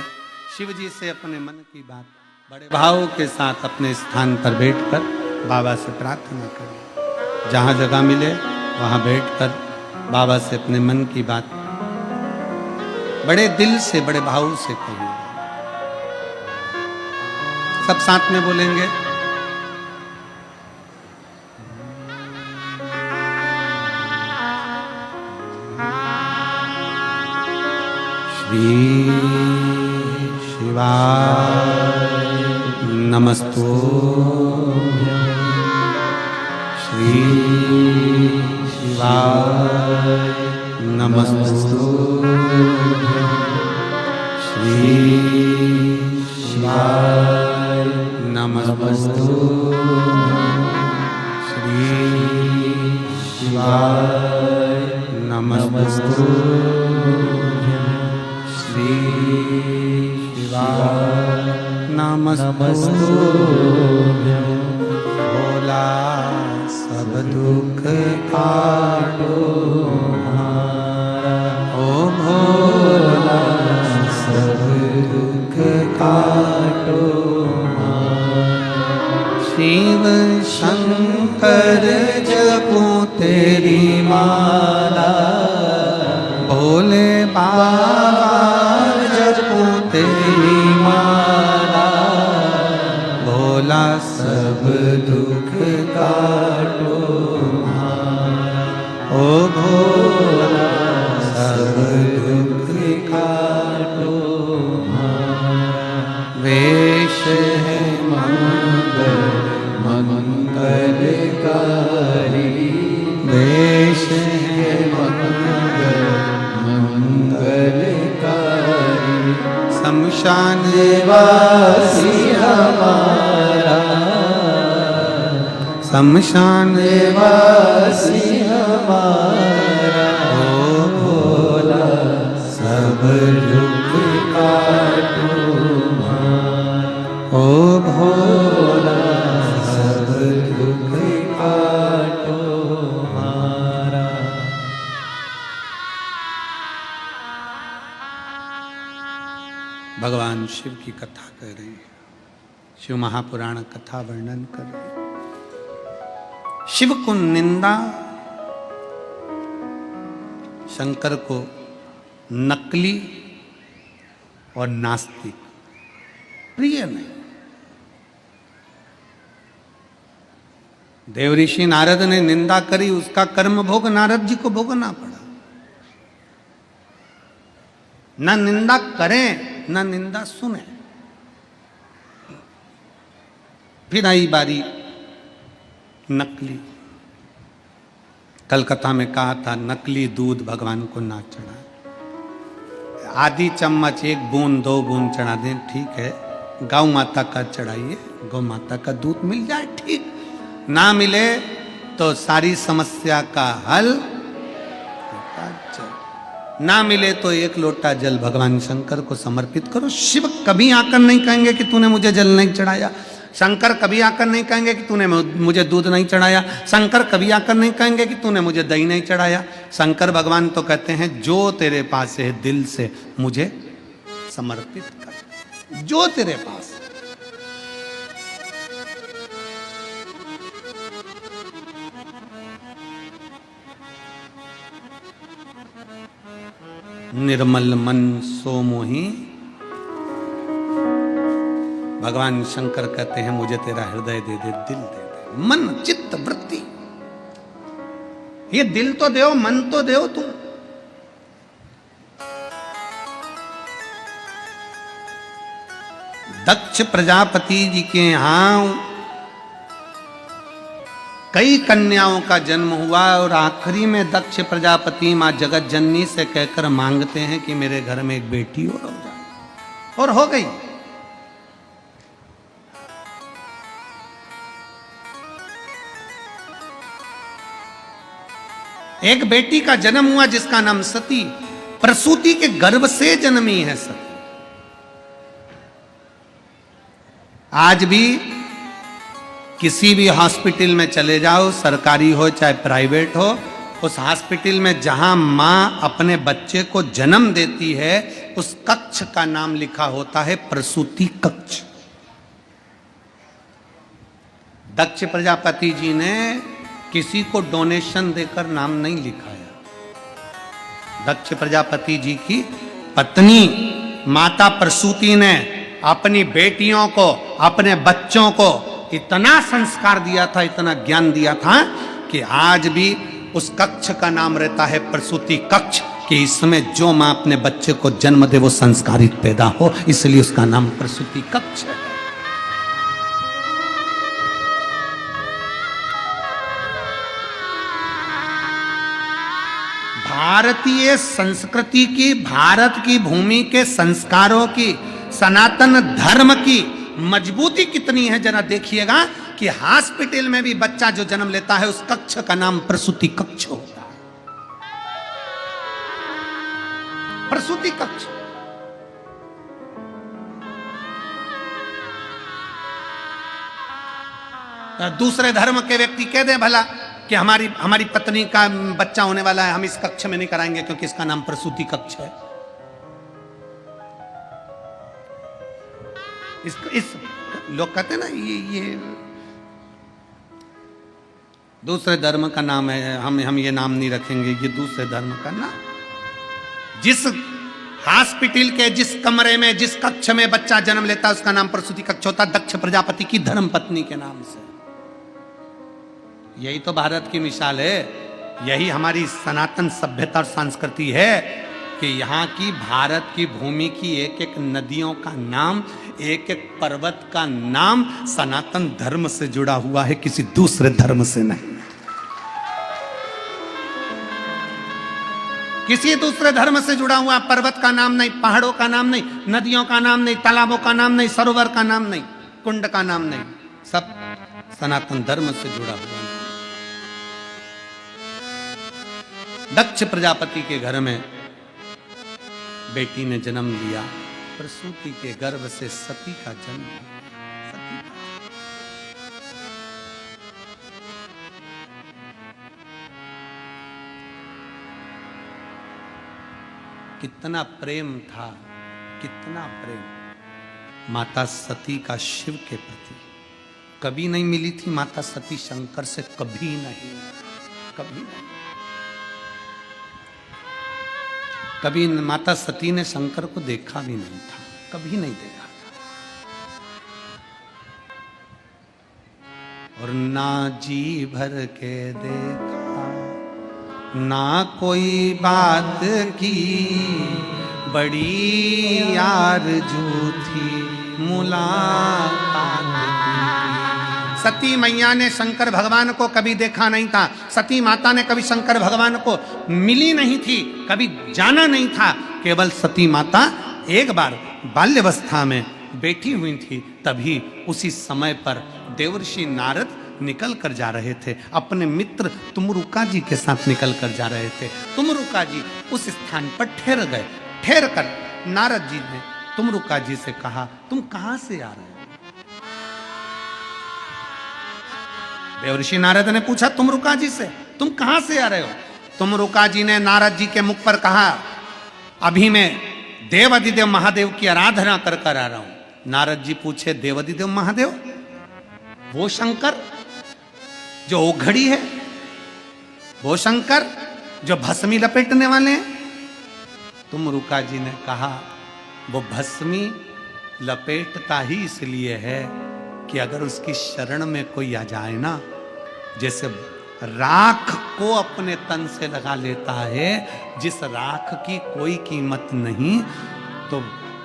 शिव जी से अपने मन की बात बड़े भाव के साथ अपने स्थान पर बैठकर बाबा से प्रार्थना करिए। जहाँ जगह मिले वहाँ बैठकर बाबा से अपने मन की बात बड़े दिल से, बड़े भाव से कहिए। सब साथ में बोलेंगे। श्री शिवाय नमस्तुभ्यं। श्री शिवाय नमस्तुभ्यं। श्री शिवाय नमस्तुभ्यं। श्री शिवाय नमस्तुभ्यं। श्री शिवाय नमस्तुभ्यं। भोला दुख काटो हमारा। ओ भोला सब दुख काटो शिव शंकर जपो तेरी माला, भोले बाबा जपो तेरी माला, भोला सब दुख काटो हमारा। ओ भोला सब दुख काटो हमारा। वेश है मंगलकारी, वेश है मंगलकारी। शमशान वासी हमारा, शमशान वासी हमारा। ओ भोला सब दुख काटो हमारा। ओ भोला सब दुख काटो हमारा। भगवान शिव की कथा कर रहे हैं, शिव महापुराण कथा वर्णन कर रहे हैं। शिव को निंदा, शंकर को नकली और नास्तिक प्रिय नहीं। देवऋषि नारद ने निंदा करी, उसका कर्म भोग नारद जी को भोगना पड़ा। न निंदा करें न निंदा सुने। फिर आई बारी नकली। कलकत्ता में कहा था नकली दूध भगवान को ना चढ़ा। आधी चम्मच, 1 बूंद 2 बूंद चढ़ा दें, ठीक है। गौ माता का चढ़ाइए, गौ माता का दूध मिल जाए ठीक, ना मिले तो सारी समस्या का हल, ना मिले तो 1 लोटा जल भगवान शंकर को समर्पित करो। शिव कभी आकर नहीं कहेंगे कि तूने मुझे जल नहीं चढ़ाया। शंकर कभी आकर नहीं कहेंगे कि तूने मुझे दूध नहीं चढ़ाया। शंकर कभी आकर नहीं कहेंगे कि तूने मुझे दही नहीं चढ़ाया। शंकर भगवान तो कहते हैं जो तेरे पास है दिल से मुझे समर्पित कर, जो तेरे पास। निर्मल मन सो मोही, भगवान शंकर कहते हैं मुझे तेरा हृदय दे दे, दिल दे दे, मन चित्त वृत्ति। ये दिल तो दो, मन तो दो तुम। दक्ष प्रजापति जी के यहां कई कन्याओं का जन्म हुआ और आखिरी में दक्ष प्रजापति मां जगत जननी से कहकर मांगते हैं कि मेरे घर में एक बेटी और हो जाए, और हो गई। एक बेटी का जन्म हुआ जिसका नाम सती, प्रसूति के गर्भ से जन्मी है सती। आज भी किसी भी हॉस्पिटल में चले जाओ, सरकारी हो चाहे प्राइवेट हो, उस हॉस्पिटल में जहां मां अपने बच्चे को जन्म देती है उस कक्ष का नाम लिखा होता है प्रसूति कक्ष। दक्ष प्रजापति जी ने किसी को डोनेशन देकर नाम नहीं लिखाया। दक्ष प्रजापति जी की पत्नी माता प्रसूति ने अपनी बेटियों को, अपने बच्चों को इतना संस्कार दिया था, इतना ज्ञान दिया था कि आज भी उस कक्ष का नाम रहता है प्रसूति कक्ष, कि इसमें जो मां अपने बच्चे को जन्म दे वो संस्कारित पैदा हो, इसलिए उसका नाम प्रसूति कक्ष है। भारतीय संस्कृति की, भारत की भूमि के संस्कारों की, सनातन धर्म की मजबूती कितनी है जरा देखिएगा कि हॉस्पिटल में भी बच्चा जो जन्म लेता है उस कक्ष का नाम प्रसूति कक्ष होता है। प्रसूति कक्ष। दूसरे धर्म के व्यक्ति कह दे भला कि हमारी हमारी पत्नी का बच्चा होने वाला है, हम इस कक्ष में नहीं कराएंगे क्योंकि इसका नाम प्रसूति कक्ष है। इस लोग कहते हैं ना ये दूसरे धर्म का नाम है, हम ये नाम नहीं रखेंगे, ये दूसरे धर्म का ना। जिस हॉस्पिटल के जिस कमरे में जिस कक्ष में बच्चा जन्म लेता है उसका नाम प्रसूति कक्ष होता, दक्ष प्रजापति की धर्म पत्नी के नाम से। यही तो भारत की मिसाल है, यही हमारी सनातन सभ्यता और संस्कृति है कि यहाँ की भारत की भूमि की एक एक नदियों का नाम, एक एक पर्वत का नाम सनातन धर्म से जुड़ा हुआ है, किसी दूसरे धर्म से नहीं। किसी दूसरे धर्म से जुड़ा हुआ पर्वत का नाम नहीं, पहाड़ों का नाम नहीं, नदियों का नाम नहीं, तालाबों का नाम नहीं, सरोवर का नाम नहीं, कुंड का नाम नहीं, सब सनातन धर्म से जुड़ा हुआ है। दक्ष प्रजापति के घर में बेटी ने जन्म लिया, प्रसूति के गर्भ से सती का जन्म। सती कितना प्रेम था, कितना प्रेम माता सती का शिव के प्रति। कभी नहीं मिली थी माता सती शंकर से, कभी नहीं, कभी नहीं। कभी माता सती ने शंकर को देखा भी नहीं था, कभी नहीं देखा था। और ना जी भर के देखा, ना कोई बात की, बड़ी आरज़ू थी मुलाकात की। सती मैया ने शंकर भगवान को कभी देखा नहीं था, सती माता ने कभी शंकर भगवान को मिली नहीं थी, कभी जाना नहीं था। केवल सती माता एक बार बाल्यावस्था में बैठी हुई थी, तभी उसी समय पर देवर्षि नारद निकल कर जा रहे थे, अपने मित्र तुमरुका जी के साथ निकल कर जा रहे थे। तुमरुका जी उस स्थान पर ठहर गए। ठहर कर नारद जी ने तुमरुका जी से कहा, तुम कहां से आ रहे हो? देवर्षि नारद ने पूछा तुमरुका जी से, तुम कहां से आ रहे हो? तुमरुका जी ने नारद जी के मुख पर कहा, अभी मैं देवादिदेव महादेव की आराधना कर कर आ रहा हूं। नारद जी पूछे, देवादिदेव महादेव? वो शंकर जो ओघड़ी है, वो शंकर जो भस्मी लपेटने वाले हैं? तुमरुका जी ने कहा, वो भस्मी लपेटता ही इसलिए है कि अगर उसकी शरण में कोई आ जाए ना, जैसे राख को अपने तन से लगा लेता है, जिस राख की कोई कीमत नहीं, तो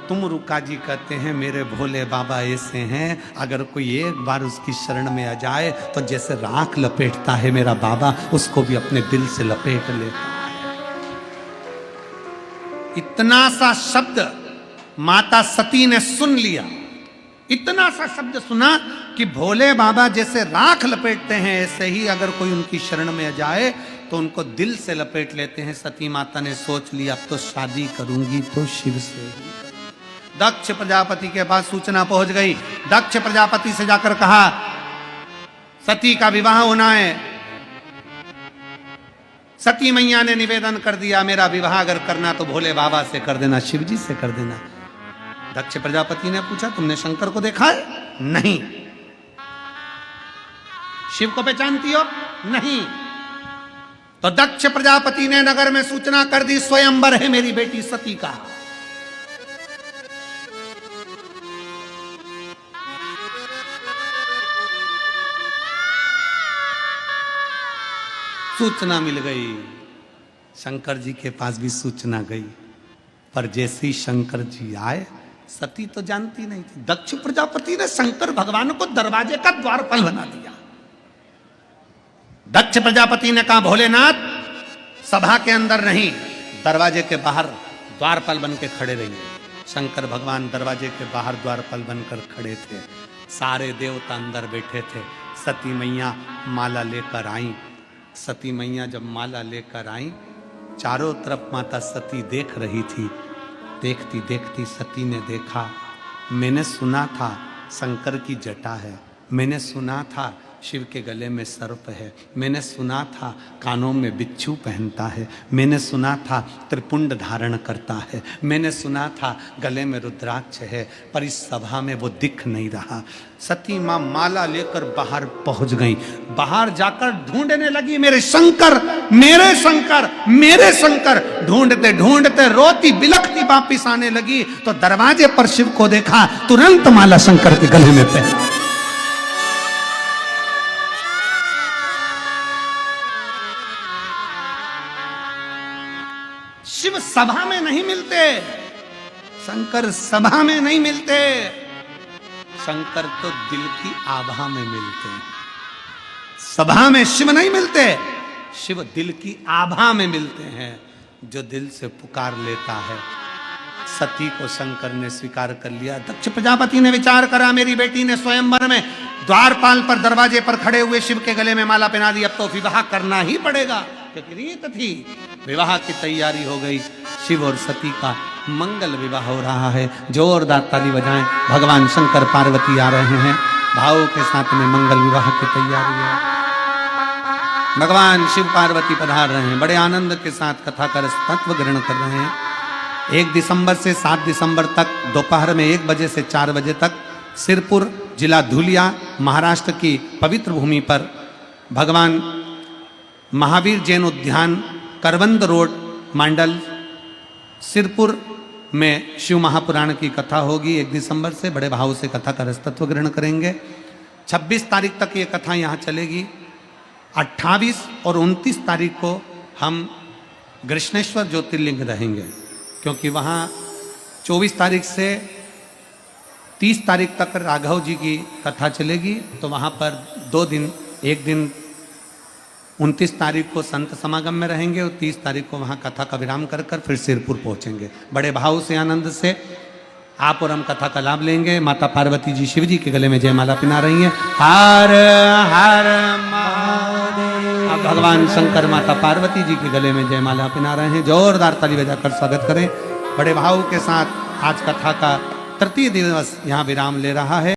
तुमरुका जी कहते हैं मेरे भोले बाबा ऐसे हैं, अगर कोई एक बार उसकी शरण में आ जाए तो जैसे राख लपेटता है मेरा बाबा, उसको भी अपने दिल से लपेट लेता है। इतना सा शब्द माता सती ने सुन लिया, इतना सा शब्द सुना कि भोले बाबा जैसे राख लपेटते हैं, ऐसे ही अगर कोई उनकी शरण में आ जाए तो उनको दिल से लपेट लेते हैं। सती माता ने सोच लिया, अब तो शादी करूंगी तो शिव से ही। दक्ष प्रजापति के पास सूचना पहुंच गई। दक्ष प्रजापति से जाकर कहा, सती का विवाह होना है। सती मैया ने निवेदन कर दिया, मेरा विवाह अगर करना तो भोले बाबा से कर देना, शिव जी से कर देना। दक्ष प्रजापति ने पूछा, तुमने शंकर को देखा है? नहीं। शिव को पहचानती हो? नहीं। तो दक्ष प्रजापति ने नगर में सूचना कर दी, स्वयंवर है मेरी बेटी सती का। सूचना मिल गई, शंकर जी के पास भी सूचना गई, पर जैसे ही शंकर जी आए, सती तो जानती नहीं थी, दक्ष प्रजापति ने शंकर भगवान को दरवाजे का द्वारपाल बना दिया। दक्ष प्रजापति ने कहा, भोलेनाथ सभा के अंदर नहीं, दरवाजे के बाहर द्वारपाल बन के खड़े रहिए। शंकर भगवान दरवाजे के बाहर द्वारपाल बनकर खड़े थे, सारे देवता अंदर बैठे थे। सती मैया माला लेकर आई। सती मैया जब माला लेकर आई, चारों तरफ माता सती देख रही थी। देखती देखती सती ने देखा, मैंने सुना था शंकर की जटा है, मैंने सुना था शिव के गले में सर्प है। मैंने सुना था कानों में बिच्छू पहनता है। मैंने सुना था त्रिपुंड धारण करता है। मैंने सुना था गले में रुद्राक्ष है, पर इस सभा में वो दिख नहीं रहा। सती माँ माला लेकर बाहर पहुंच गई। बाहर जाकर ढूंढने लगी, मेरे शंकर, मेरे शंकर, मेरे शंकर। ढूंढते ढूंढते रोती बिलखती वापिस आने लगी तो दरवाजे पर शिव को देखा, तुरंत माला शंकर के गले में पहना। शिव सभा में नहीं मिलते, शंकर सभा में नहीं मिलते, शंकर तो दिल की आभा में मिलते हैं। सभा में शिव नहीं मिलते, शिव दिल की आभा में मिलते हैं। जो दिल से पुकार लेता है। सती को शंकर ने स्वीकार कर लिया। दक्ष प्रजापति ने विचार करा, मेरी बेटी ने स्वयंवर में द्वारपाल पर दरवाजे पर खड़े हुए शिव के गले में माला पहना दी, अब तो विवाह करना ही पड़ेगा, क्योंकि रीत थी। विवाह की तैयारी हो गई। शिव और सती का मंगल विवाह हो रहा है। जोरदार ताली बजाएं, भगवान शंकर पार्वती आ रहे हैं। भाव के साथ में मंगल विवाह की तैयारी है। भगवान शिव पार्वती पधार रहे हैं, बड़े आनंद के साथ कथा कर तत्व ग्रहण कर रहे हैं। 1 दिसंबर से 7 दिसंबर तक दोपहर में 1 बजे से 4 बजे तक सिरपुर जिला धुलिया महाराष्ट्र की पवित्र भूमि पर भगवान महावीर जैन उद्यान, करवंद रोड, मांडल, सिरपुर में शिव महापुराण की कथा होगी। 1 दिसंबर से बड़े भाव से कथा का रसतत्व ग्रहण करेंगे। 26 तारीख तक ये कथा यहाँ चलेगी। 28 और 29 तारीख को हम कृष्णेश्वर ज्योतिर्लिंग रहेंगे, क्योंकि वहाँ 24 तारीख से 30 तारीख तक राघव जी की कथा चलेगी। तो वहाँ पर 2 दिन, एक दिन 29 तारीख को संत समागम में रहेंगे और 30 तारीख को वहाँ कथा का विराम कर कर फिर सिरपुर पहुँचेंगे। बड़े भाव से आनंद से आप और हम कथा का लाभ लेंगे। माता पार्वती जी शिव जी के गले में जयमाला पिना रही हैं। हर हर महादेव। अब भगवान शंकर माता पार्वती जी के गले में जयमाला पिना रहे हैं। जोरदार ताली बजाकर स्वागत करें। बड़े भाव के साथ आज कथा का तृतीय दिवस यहाँ विराम ले रहा है।